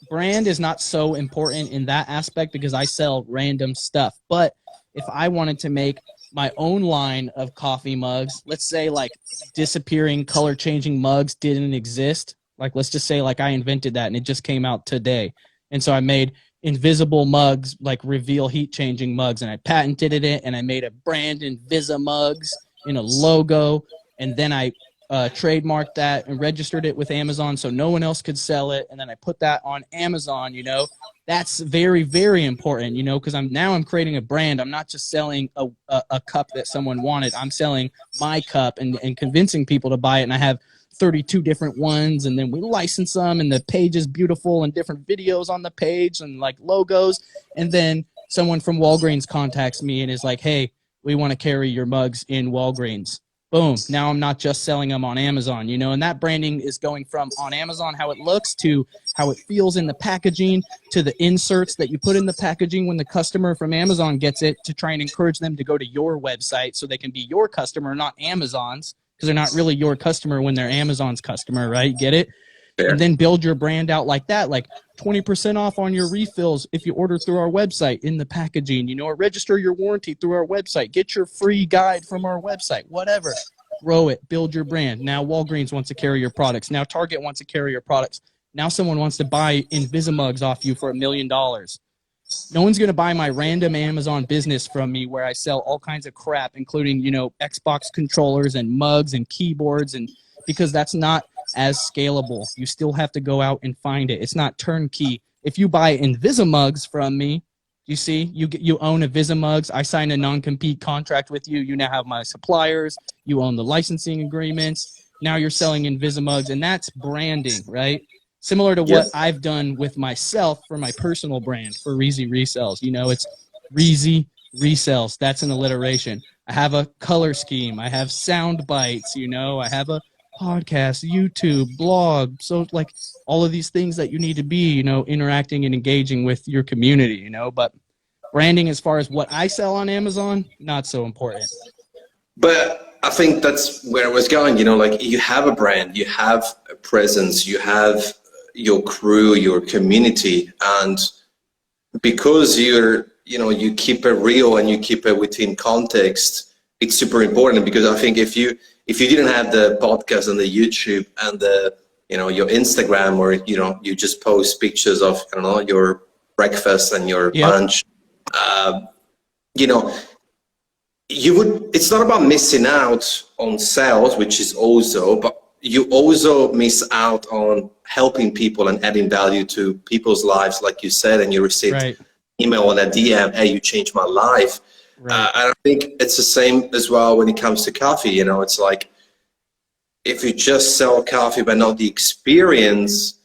brand is not so important in that aspect because I sell random stuff. But if I wanted to make my own line of coffee mugs, let's say like disappearing color changing mugs didn't exist. Like, let's just say like I invented that and it just came out today. And so I made invisible mugs, like reveal heat changing mugs, and I patented it, and I made a brand, Invisa mugs, in a logo, and then I trademarked that and registered it with Amazon so no one else could sell it, and then I put that on Amazon. You know, that's very, very important, you know, because I'm creating a brand. I'm not just selling a cup that someone wanted. I'm selling my cup and convincing people to buy it, and I have 32 different ones, and then we license them, and the page is beautiful and different videos on the page and like logos. And then someone from Walgreens contacts me and is like, hey, we want to carry your mugs in Walgreens. Boom. Now I'm not just selling them on Amazon, you know, and that branding is going from on Amazon, how it looks, to how it feels in the packaging, to the inserts that you put in the packaging when the customer from Amazon gets it, to try and encourage them to go to your website so they can be your customer, not Amazon's, because they're not really your customer when they're Amazon's customer, right? Get it? Fair. And then build your brand out like that, like 20% off on your refills if you order through our website in the packaging, you know, or register your warranty through our website, get your free guide from our website, whatever. Grow it, build your brand. Now Walgreens wants to carry your products. Now Target wants to carry your products. Now someone wants to buy Invisimugs off you for $1 million. No one's going to buy my random Amazon business from me where I sell all kinds of crap, including, you know, Xbox controllers and mugs and keyboards, and because that's not as scalable. You still have to go out and find it. It's not turnkey. If you buy Invisimugs from me, you see, you own Invisimugs. I sign a non-compete contract with you. You now have my suppliers. You own the licensing agreements. Now you're selling Invisimugs, and that's branding, right? Similar to what I've done with myself for my personal brand for Reezy Resells. You know, it's Reezy Resells. That's an alliteration. I have a color scheme. I have sound bites. You know, I have a podcast, YouTube, blog. So like all of these things that you need to be, you know, interacting and engaging with your community, you know, but branding as far as what I sell on Amazon, not so important. But I think that's where I was going, you know, like you have a brand, you have a presence, you have your crew, your community, and because you keep it real and you keep it within context, it's super important. Because I think if you didn't have the podcast and the YouTube and the, you know, your Instagram, or, you know, you just post pictures of, I don't know, your breakfast and your lunch, you know, it's not about missing out on sales, which is also, but you also miss out on helping people and adding value to people's lives, like you said, and you received email and a DM, hey, you changed my life. And I think it's the same as well when it comes to coffee. You know, it's like, if you just sell coffee but not the experience,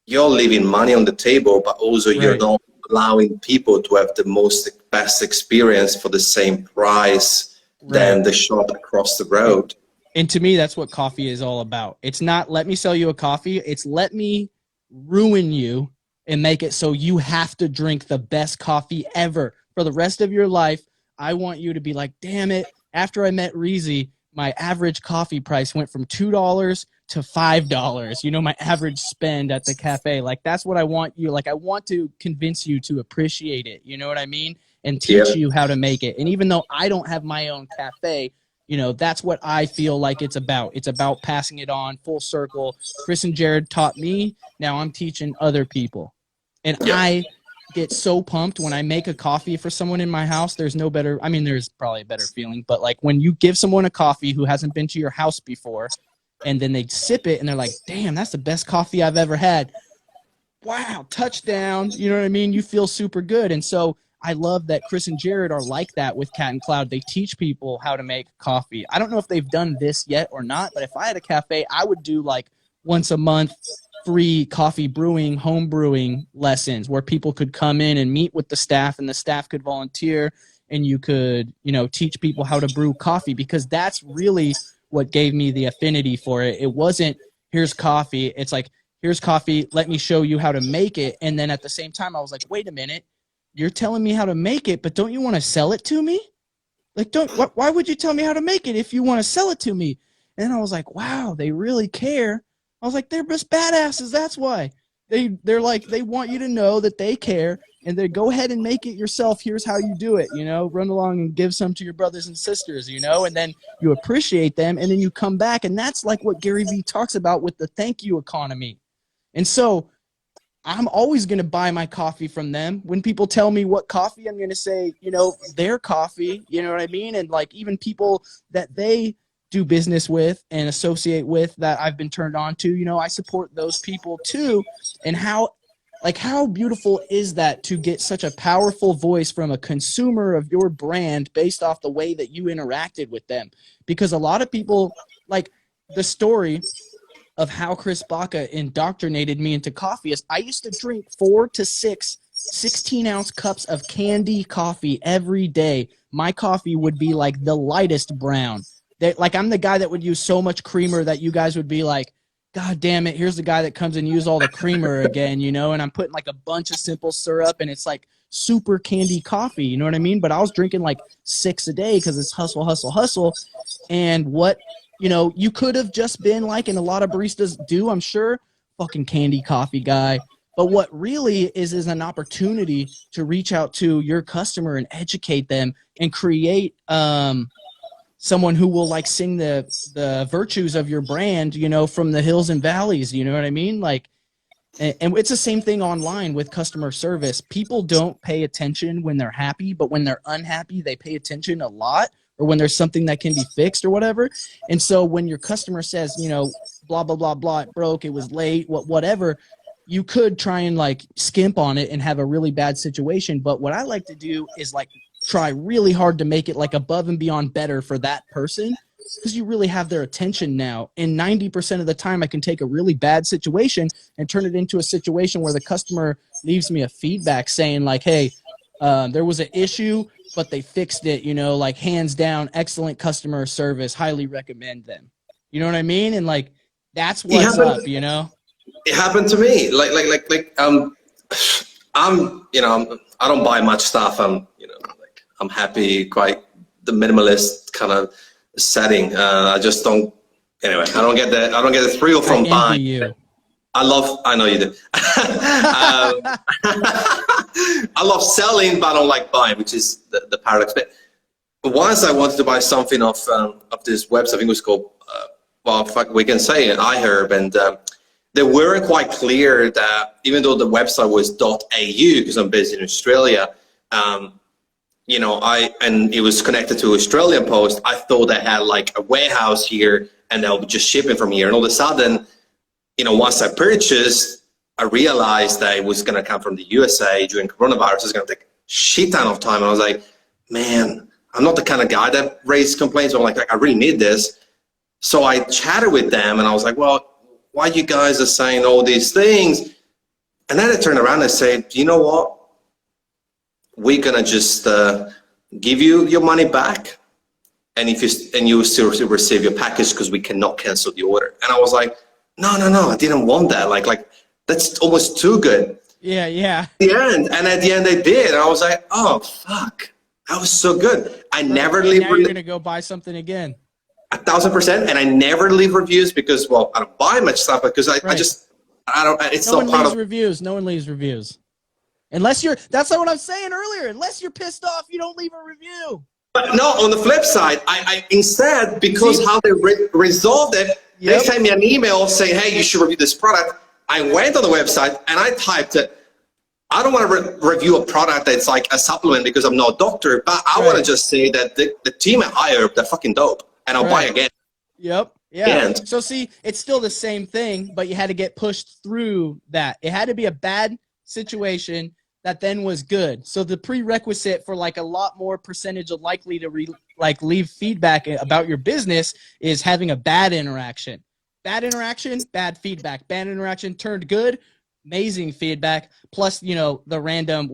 you're leaving money on the table, but also you're not allowing people to have the best experience for the same price than the shop across the road. And to me, that's what coffee is all about. It's not let me sell you a coffee. It's let me ruin you and make it so you have to drink the best coffee ever for the rest of your life. I want you to be like, damn it. After I met Reezy, my average coffee price went from $2 to $5. You know, my average spend at the cafe. Like, that's what I want you. Like, I want to convince you to appreciate it. You know what I mean? And teach you how to make it. And even though I don't have my own cafe, you know, that's what I feel like it's about. It's about passing it on full circle. Chris and Jared taught me. Now I'm teaching other people. And I get so pumped when I make a coffee for someone in my house. There's no better, I mean, there's probably a better feeling, but like when you give someone a coffee who hasn't been to your house before, and then they sip it and they're like, damn, that's the best coffee I've ever had. Wow, touchdown. You know what I mean? You feel super good. And so I love that Chris and Jared are like that with Cat and Cloud. They teach people how to make coffee. I don't know if they've done this yet or not, but if I had a cafe, I would do like once a month free coffee brewing, home brewing lessons where people could come in and meet with the staff and the staff could volunteer and you could, you know, teach people how to brew coffee, because that's really what gave me the affinity for it. It wasn't here's coffee. It's like, here's coffee. Let me show you how to make it. And then at the same time, I was like, wait a minute. You're telling me how to make it, but don't you want to sell it to me? Like, why would you tell me how to make it if you want to sell it to me? And I was like, wow, they really care. I was like, they're just badasses. That's why they're like, they want you to know that they care, and they go ahead and make it yourself. Here's how you do it. You know, run along and give some to your brothers and sisters, you know, and then you appreciate them. And then you come back. And that's like what Gary Vee talks about with the thank you economy. And so I'm always going to buy my coffee from them. When people tell me what coffee, I'm going to say, you know, their coffee, you know what I mean? And like even people that they do business with and associate with that I've been turned on to, you know, I support those people too. And how beautiful is that to get such a powerful voice from a consumer of your brand based off the way that you interacted with them? Because a lot of people, like the story of how Chris Baca indoctrinated me into coffee is I used to drink 4 to 6 16-ounce cups of candy coffee every day. My coffee would be like the lightest brown. Like I'm the guy that would use so much creamer that you guys would be like, God damn it, here's the guy that comes and uses all the creamer again, you know, and I'm putting like a bunch of simple syrup and it's like super candy coffee, you know what I mean? But I was drinking like 6 a day because it's hustle, hustle, hustle. And what, you know, you could have just been like, and a lot of baristas do, I'm sure, fucking candy coffee guy. But what really is an opportunity to reach out to your customer and educate them and create someone who will like sing the virtues of your brand, you know, from the hills and valleys, you know what I mean? Like, and it's the same thing online with customer service. People don't pay attention when they're happy, but when they're unhappy, they pay attention a lot, or when there's something that can be fixed or whatever. And so when your customer says, you know, blah, blah, blah, blah, it broke, it was late, whatever, you could try and like skimp on it and have a really bad situation. But what I like to do is like try really hard to make it like above and beyond better for that person, because you really have their attention now. And 90% of the time I can take a really bad situation and turn it into a situation where the customer leaves me a feedback saying like, hey, there was an issue, but they fixed it, you know, like hands down, excellent customer service, highly recommend them. You know what I mean? And like, that's what's up, you know? It happened to me. I'm, you know, I don't buy much stuff. I'm happy, quite the minimalist kind of setting. I just don't, anyway, I don't get the thrill from buying. You. I know you do. I love selling, but I don't like buying, which is the paradox. But once I wanted to buy something of this website, I think it was called, we can say it, iHerb, and they weren't quite clear that even though the website was .au, because I'm based in Australia, you know, and it was connected to Australian Post, I thought they had like a warehouse here and they'll just ship it from here. And all of a sudden, you know, once I purchased, I realized that it was going to come from the USA during coronavirus. It's going to take a shit ton of time. And I was like, man, I'm not the kind of guy that raises complaints. But I'm like, I really need this. So I chatted with them and I was like, well, why you guys are saying all these things? And then I turned around and said, you know what? We're going to just give you your money back. and if you still receive your package because we cannot cancel the order. And I was like, no, I didn't want that. Like that's almost too good. Yeah. At the end they did. And I was like, oh fuck, that was so good. I never leave. Now you're gonna go buy something again. 1,000%. And I never leave reviews because, well, I don't buy much stuff because I don't. It's no not one part leaves of reviews. No one leaves reviews. Unless you're. That's not what I'm saying earlier. Unless you're pissed off, you don't leave a review. But no, on the flip side, I instead, because how they resolved it, they sent me an email saying, hey, you should review this product. I went on the website and I typed it. I don't want to review a product that's like a supplement because I'm not a doctor, but I want to just say that the team at Hire, they're fucking dope, and I'll buy again. Yep. Yeah. So see, it's still the same thing, but you had to get pushed through that. It had to be a bad situation that then was good. So the prerequisite for like a lot more percentage of likely to leave feedback about your business is having a bad interaction. Bad interaction, bad feedback. Bad interaction turned good, amazing feedback. Plus, the random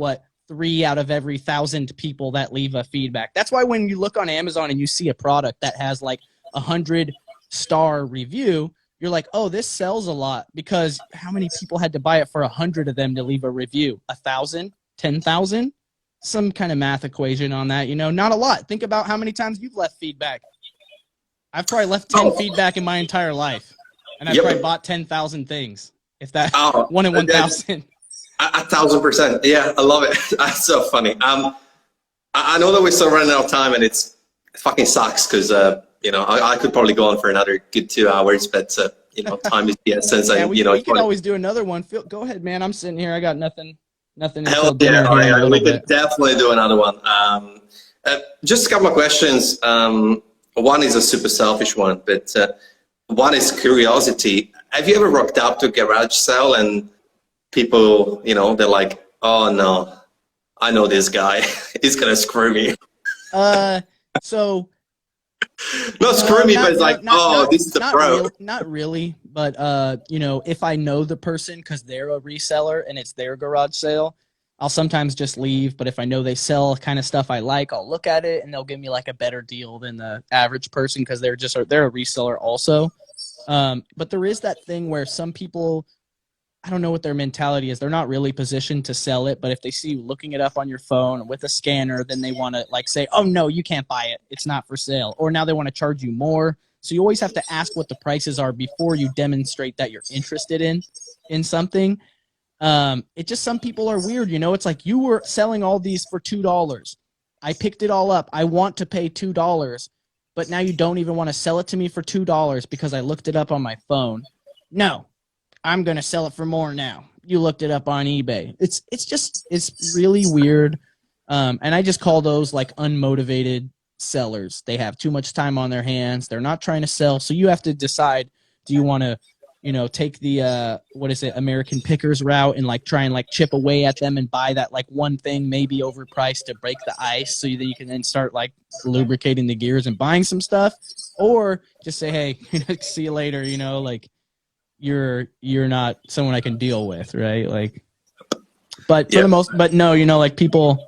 3 out of every 1,000 people that leave a feedback. That's why when you look on Amazon and you see a product that has like 100-star review, you're like, oh, this sells a lot, because how many people had to buy it for 100 of them to leave a review? 1,000? 10,000? Some kind of math equation on that, not a lot. Think about how many times you've left feedback. I've probably left 10 feedback in my entire life, and I've probably bought 10,000 things. If that 1 in 1,000. 1,000%. Yeah, I love it. That's so funny. I know that we're still running out of time, and it fucking sucks because I could probably go on for another good 2 hours, but time is the essence. Yeah, and we can always do another one. Go ahead, man. I'm sitting here. I got nothing. Hell yeah, we could definitely do another one. Just a couple of questions. One is a super selfish one, but one is curiosity. Have you ever rocked up to a garage sale and people, they're like, oh no, I know this guy. He's gonna screw me. So. Not screw me, but it's like, this is the pro. Not really, but if I know the person because they're a reseller and it's their garage sale, I'll sometimes just leave. But if I know they sell kind of stuff I like, I'll look at it and they'll give me like a better deal than the average person because they're a reseller also. But there is that thing where some people, I don't know what their mentality is. They're not really positioned to sell it, but if they see you looking it up on your phone with a scanner, then they want to say, oh no, you can't buy it. It's not for sale. Or now they want to charge you more. So you always have to ask what the prices are before you demonstrate that you're interested in something. Some people are weird. It's like you were selling all these for $2. I picked it all up. I want to pay $2, but now you don't even want to sell it to me for $2 because I looked it up on my phone. No. I'm going to sell it for more now. You looked it up on eBay. It's really weird. And I just call those like unmotivated sellers. They have too much time on their hands. They're not trying to sell. So you have to decide, do you want to, take the, American Pickers route and try and chip away at them and buy that one thing maybe overpriced to break the ice so that you can then start lubricating the gears and buying some stuff, or just say, hey, see you later, you're not someone I can deal with, right? But for the most, but no, people,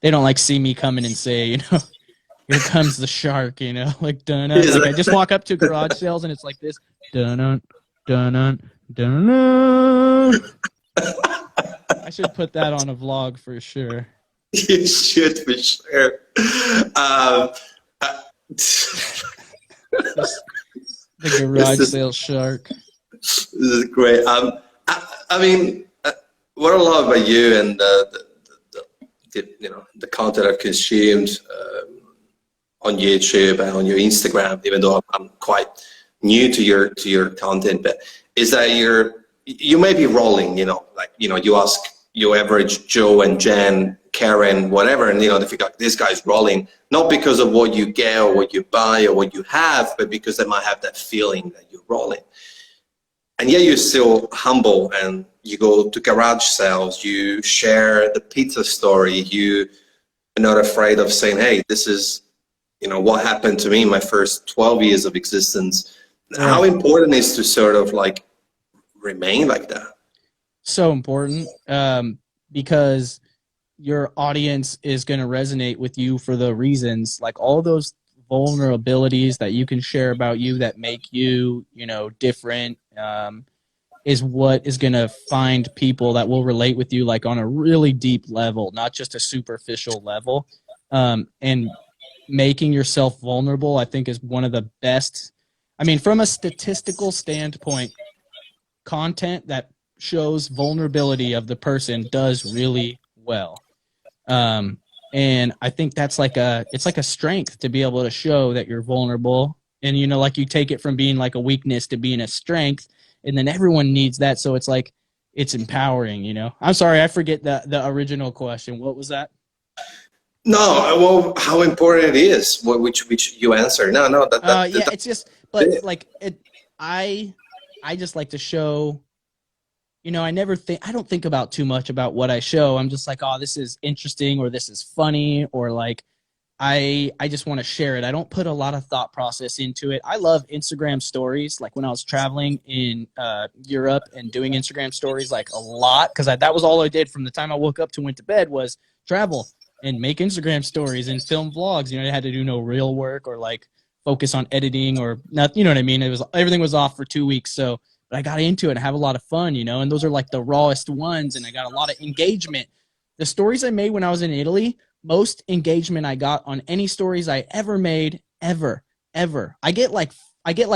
they don't see me coming and say, here comes the shark, dun I just walk up to garage sales and it's like this, dun dun dun. I should put that on a vlog for sure. You should for sure. The garage sales shark. This is great. I mean, what I love about you and the content I've consumed on YouTube and on your Instagram, even though I'm quite new to your content, but is that you may be rolling, you ask your average Joe and Jen, Karen, whatever, and they figure out this guy's rolling, not because of what you get or what you buy or what you have, but because they might have that feeling that you're rolling. And yet you're still humble and you go to garage sales, you share the pizza story, you are not afraid of saying, hey, this is, what happened to me in my first 12 years of existence. How important is to sort of remain like that? So important, because your audience is going to resonate with you for the reasons, all those vulnerabilities that you can share about you that make you, different, is what is going to find people that will relate with you, like on a really deep level, not just a superficial level. And making yourself vulnerable, I think, is one of the best. I mean, from a statistical standpoint, content that shows vulnerability of the person does really well. And I think that's it's like a strength to be able to show that you're vulnerable. And, like you take it from being like a weakness to being a strength, and then everyone needs that. So it's like, it's empowering, I'm sorry, I forget the original question. What was that? No, well, how important it is, which you answer. No, it's just, but like I just like to show, I don't think about too much about what I show. I'm just like, oh, this is interesting, or this is funny, or like, I just want to share it. I don't put a lot of thought process into it. I love Instagram stories. Like when I was traveling in Europe and doing Instagram stories like a lot, because that was all I did from the time I woke up to went to bed was travel and make Instagram stories and film vlogs. I had to do no real work or like focus on editing or not. You know what I mean? Everything was off for 2 weeks. So, but I got into it and have a lot of fun, and those are like the rawest ones. And I got a lot of engagement. The stories I made when I was in Italy, most engagement I got on any stories I ever made, ever. I get like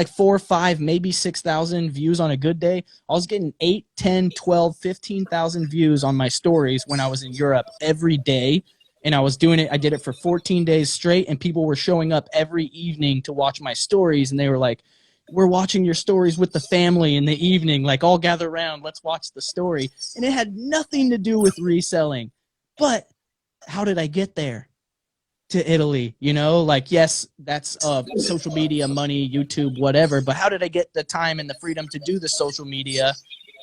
4, 5, maybe 6,000 views on a good day. I was getting 8, 10, 12, 15,000 views on my stories when I was in Europe every day. And I did it for 14 days straight, and people were showing up every evening to watch my stories. And they were like, we're watching your stories with the family in the evening, like all gather around, let's watch the story. And it had nothing to do with reselling. But how did I get there to Italy? Like, yes, that's social media, money, YouTube, whatever. But how did I get the time and the freedom to do the social media?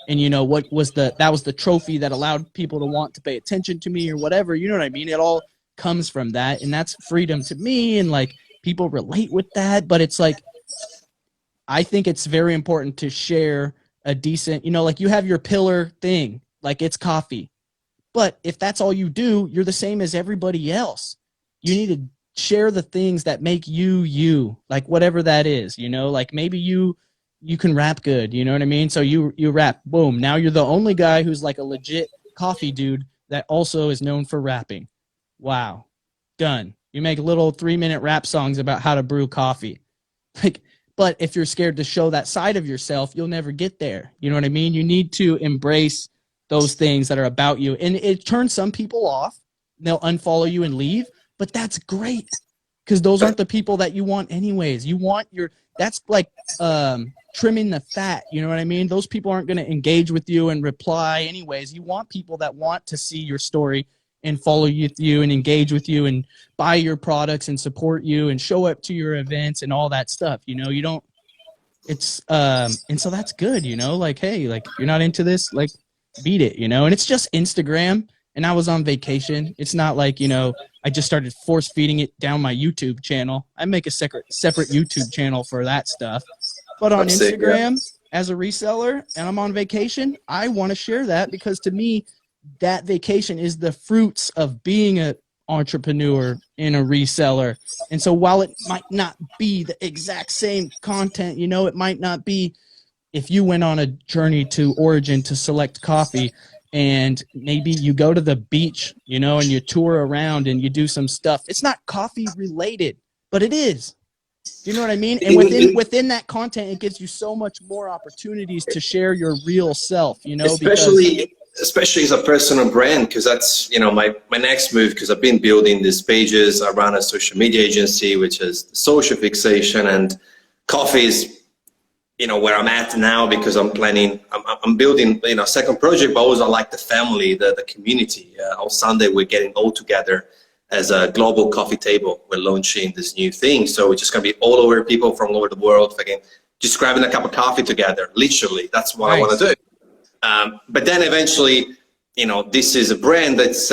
And that was the trophy that allowed people to want to pay attention to me or whatever. You know what I mean? It all comes from that. And that's freedom to me. And like people relate with that. But it's like, I think it's very important to share a decent, like you have your pillar thing, like it's coffee. But if that's all you do, you're the same as everybody else. You need to share the things that make you, like whatever that is, like maybe you can rap good, you know what I mean? So you rap, boom. Now you're the only guy who's like a legit coffee dude that also is known for rapping. Wow. Done. You make little 3-minute rap songs about how to brew coffee. Like, but if you're scared to show that side of yourself, you'll never get there. You know what I mean? You need to embrace those things that are about you. And it turns some people off. They'll unfollow you and leave, but that's great because those aren't the people that you want anyways. You want that's like trimming the fat. You know what I mean? Those people aren't going to engage with you and reply anyways. You want people that want to see your story and follow you and engage with you and buy your products and support you and show up to your events and all that stuff. You don't, it's, and so that's good, like, hey, like you're not into this, like beat it, and it's just Instagram. And I was on vacation. It's not like, I just started force feeding it down my YouTube channel. I make a separate YouTube channel for that stuff. But on Instagram, as a reseller, and I'm on vacation, I want to share that because to me, that vacation is the fruits of being an entrepreneur and a reseller. And so while it might not be the exact same content, it might not be if you went on a journey to Origin to select coffee and maybe you go to the beach, and you tour around and you do some stuff. It's not coffee related, but it is. Do you know what I mean? And within that content, it gives you so much more opportunities to share your real self, especially as a personal brand, because that's, my next move, because I've been building these pages. I run a social media agency, which is Social Fixation, and coffee is, where I'm at now because I'm building, a second project, but also I like the family, the community. On Sunday, we're getting all together as a global coffee table. We're launching this new thing. So it's just going to be all over people from all over the world, again, just grabbing a cup of coffee together, literally. That's what I want to do. But then eventually, this is a brand that's,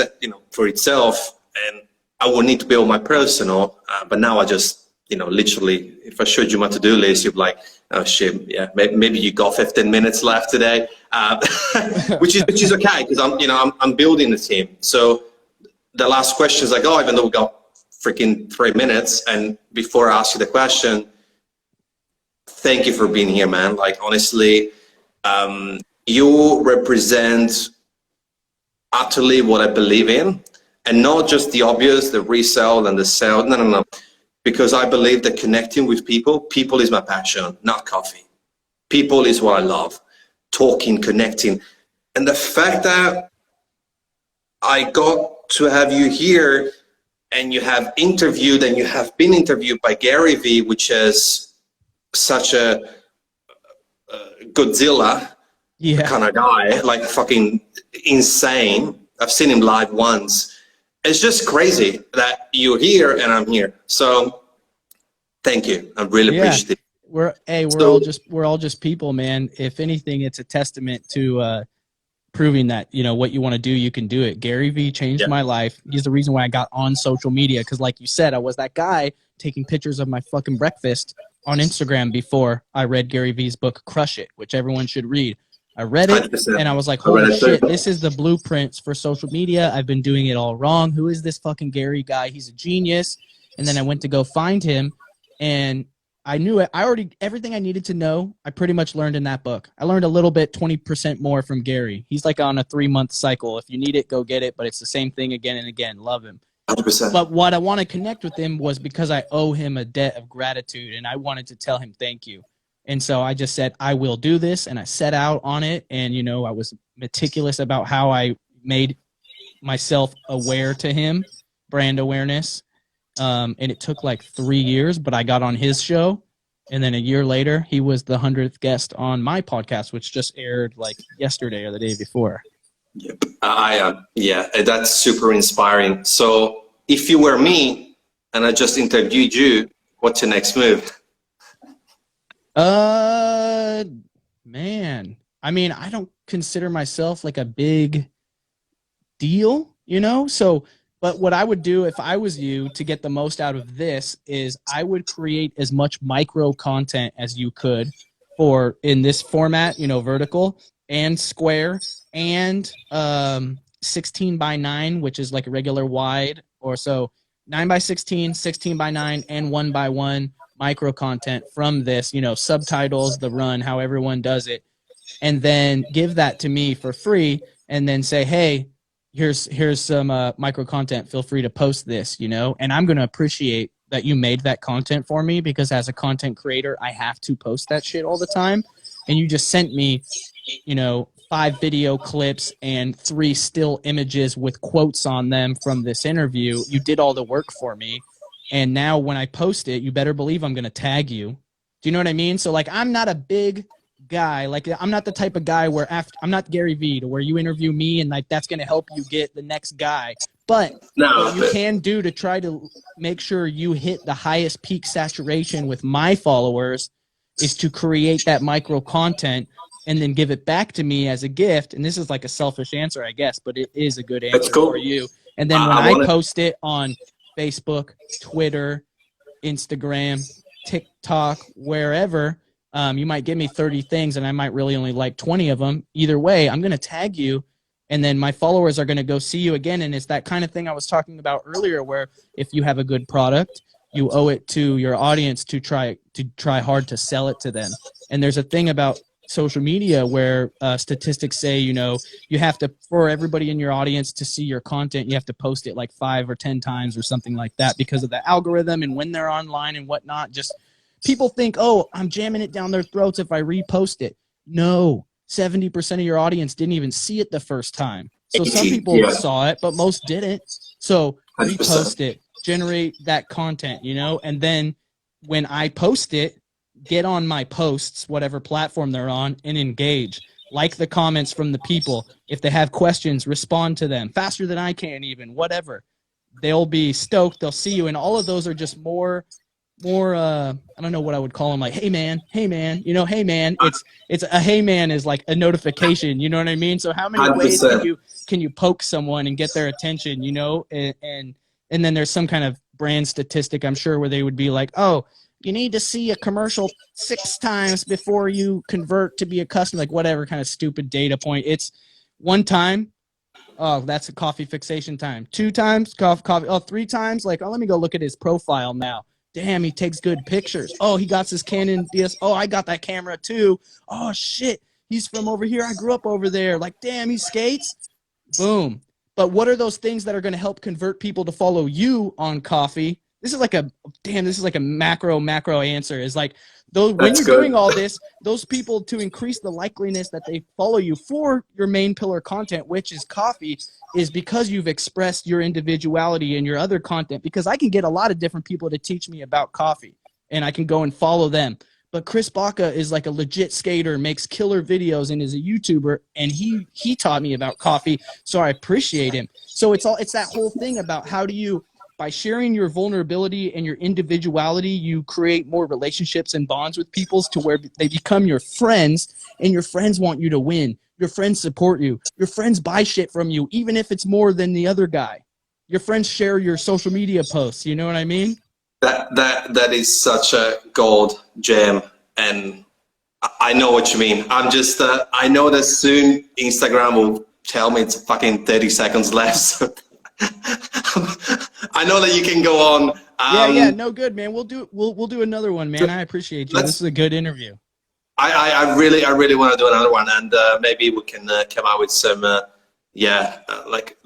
for itself, and I will need to build my personal, but now I just, literally, if I showed you my to-do list, you'd be like, oh shit, yeah, maybe you got 15 minutes left today, which is okay, because I'm building the team. So the last question is like, oh, even though we got freaking 3 minutes. And before I ask you the question, thank you for being here, man. Like, honestly, you represent utterly what I believe in, and not just the obvious, the resell and the sell. No, no, no. Because I believe that connecting with people is my passion, not coffee. People is what I love. Talking, connecting. And the fact that I got to have you here and you have interviewed and you have been interviewed by Gary Vee, which is such a Godzilla kind of guy, like fucking insane. I've seen him live once. It's just crazy that you're here and I'm here. So thank you. I really appreciate it. We're all just people, man. If anything, it's a testament to proving that, you know, what you want to do, you can do it. Gary Vee changed my life. He's the reason why I got on social media, because like you said, I was that guy taking pictures of my fucking breakfast on Instagram before I read Gary Vee's book, Crush It, which everyone should read. I read it 100%. And I was like, holy shit, this is the blueprints for social media. I've been doing it all wrong. Who is this fucking Gary guy? He's a genius. And then I went to go find him, and I knew it. Everything I needed to know, I pretty much learned in that book. I learned a little bit, 20% more from Gary. He's like on a 3-month cycle. If you need it, go get it. But it's the same thing again and again. Love him. 100%. But what I want to connect with him was because I owe him a debt of gratitude, and I wanted to tell him thank you. And so I just said, I will do this. And I set out on it. And, you know, I was meticulous about how I made myself aware to him, brand awareness. And it took like 3 years, but I got on his show. And then a year later, he was the 100th guest on my podcast, which just aired like yesterday or the day before. Yep. Yeah, that's super inspiring. So if you were me and I just interviewed you, what's your next move? Man, I mean, I don't consider myself like a big deal, you know? So, but what I would do if I was you to get the most out of this is I would create as much micro content as you could for in this format, you know, vertical and square and 16 by 9, which is like a regular wide, or so 9 by 16, 16 by 9, and 1 by 1 micro content from this, you know, subtitles, the run, how everyone does it, and then give that to me for free, and then say, hey, here's some micro content, feel free to post this, you know, and I'm going to appreciate that you made that content for me, because as a content creator, I have to post that shit all the time. And you just sent me, you know, 5 video clips and 3 still images with quotes on them from this interview. You did all the work for me. And now when I post it, you better believe I'm going to tag you. Do you know what I mean? So like, I'm not a big guy. Like, I'm not the type of guy where I'm not Gary Vee, to where you interview me and like that's going to help you get the next guy. But what you can do to try to make sure you hit the highest peak saturation with my followers is to create that micro content and then give it back to me as a gift. And this is like a selfish answer, I guess, but it is a good answer for you. And then when I post it on Facebook, Twitter, Instagram, TikTok, wherever, you might give me 30 things and I might really only like 20 of them. Either way, I'm going to tag you, and then my followers are going to go see you again. And it's that kind of thing I was talking about earlier, where if you have a good product, you owe it to your audience to try hard to sell it to them. And there's a thing about social media where statistics say, you know, you have to, for everybody in your audience to see your content, you have to post it like 5 or 10 times or something like that, because of the algorithm and when they're online and whatnot. Just people think, oh, I'm jamming it down their throats if I repost it. No, 70% of your audience didn't even see it the first time. So some people saw it, but most didn't. So repost it, generate that content, you know, and then when I post it, get on my posts, whatever platform they're on, and engage. Like the comments from the people. If they have questions, respond to them faster than I can, even, whatever. They'll be stoked. They'll see you. And all of those are just more, I don't know what I would call them. Like, hey man, you know, hey man, it's a, hey man is like a notification, you know what I mean? So how many 100%. Ways can you poke someone and get their attention, you know? And then there's some kind of brand statistic, I'm sure, where they would be like, oh, you need to see a commercial 6 times before you convert to be a customer, like whatever kind of stupid data point. It's one time, Oh, that's a coffee fixation time. 2 times, coffee. Oh, 3 times. Like, oh, let me go look at his profile now. Damn, he takes good pictures. Oh, he got his Canon DS. Oh, I got that camera too. Oh shit, he's from over here. I grew up over there. Like, damn, he skates. Boom. But what are those things that are going to help convert people to follow you on coffee? This is like a macro answer. Is like those when That's you're good. doing all this, those people, to increase the likeliness that they follow you for your main pillar content, which is coffee, is because you've expressed your individuality in your other content. Because I can get a lot of different people to teach me about coffee, and I can go and follow them. But Chris Baca is like a legit skater, makes killer videos, and is a YouTuber, and he taught me about coffee, so I appreciate him. So it's that whole thing about how do you, by sharing your vulnerability and your individuality, you create more relationships and bonds with people to where they become your friends, and your friends want you to win. Your friends support you. Your friends buy shit from you, even if it's more than the other guy. Your friends share your social media posts. You know what I mean? That is such a gold gem, and I know what you mean. I'm just I know that soon Instagram will tell me it's fucking 30 seconds left. So I know that you can go on. Yeah, no good, man. We'll do another one, man. I appreciate you. This is a good interview. I really want to do another one, and maybe we can come out with some like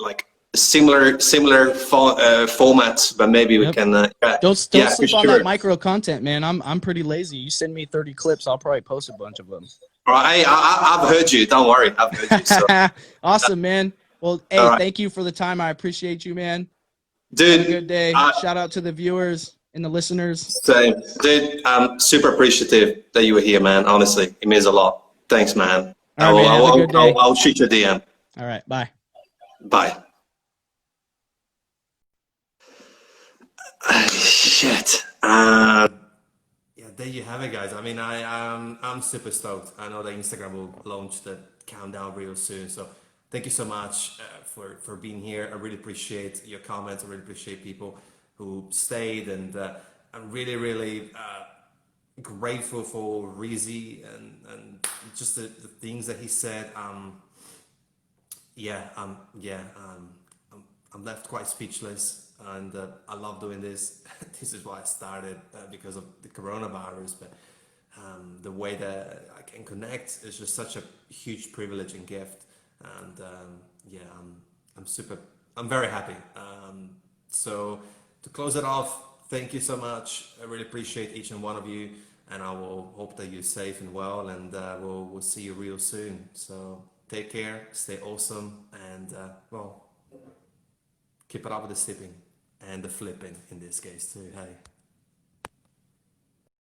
similar formats, but maybe we can don't sleep on sure. that micro content, man. I'm pretty lazy. You send me 30 clips, I'll probably post a bunch of them. All right, I've heard you, don't worry, I've heard you. So. Awesome, man. Well, hey, right. Thank you for the time. I appreciate you, man. Dude, have a good day. Shout out to the viewers and the listeners. Same. Dude, I'm super appreciative that you were here, man. Honestly, it means a lot. Thanks, man. All right, man. Have a good day. I'll shoot you a DM. All right, bye. Bye. Shit. Yeah, there you have it, guys. I mean, I'm super stoked. I know that Instagram will launch the countdown real soon. So thank you so much for being here. I really appreciate your comments. I really appreciate people who stayed, and I'm really grateful for Rizzy and just the things that he said. I'm left quite speechless, and I love doing this. This is why I started, because of the coronavirus, but the way that I can connect is just such a huge privilege and gift, and I'm very happy. So to close it off, thank you so much. I really appreciate each and one of you, and I will hope that you're safe and well, and we'll see you real soon. So take care, stay awesome, and keep it up with the sipping and the flipping in this case too. Hey.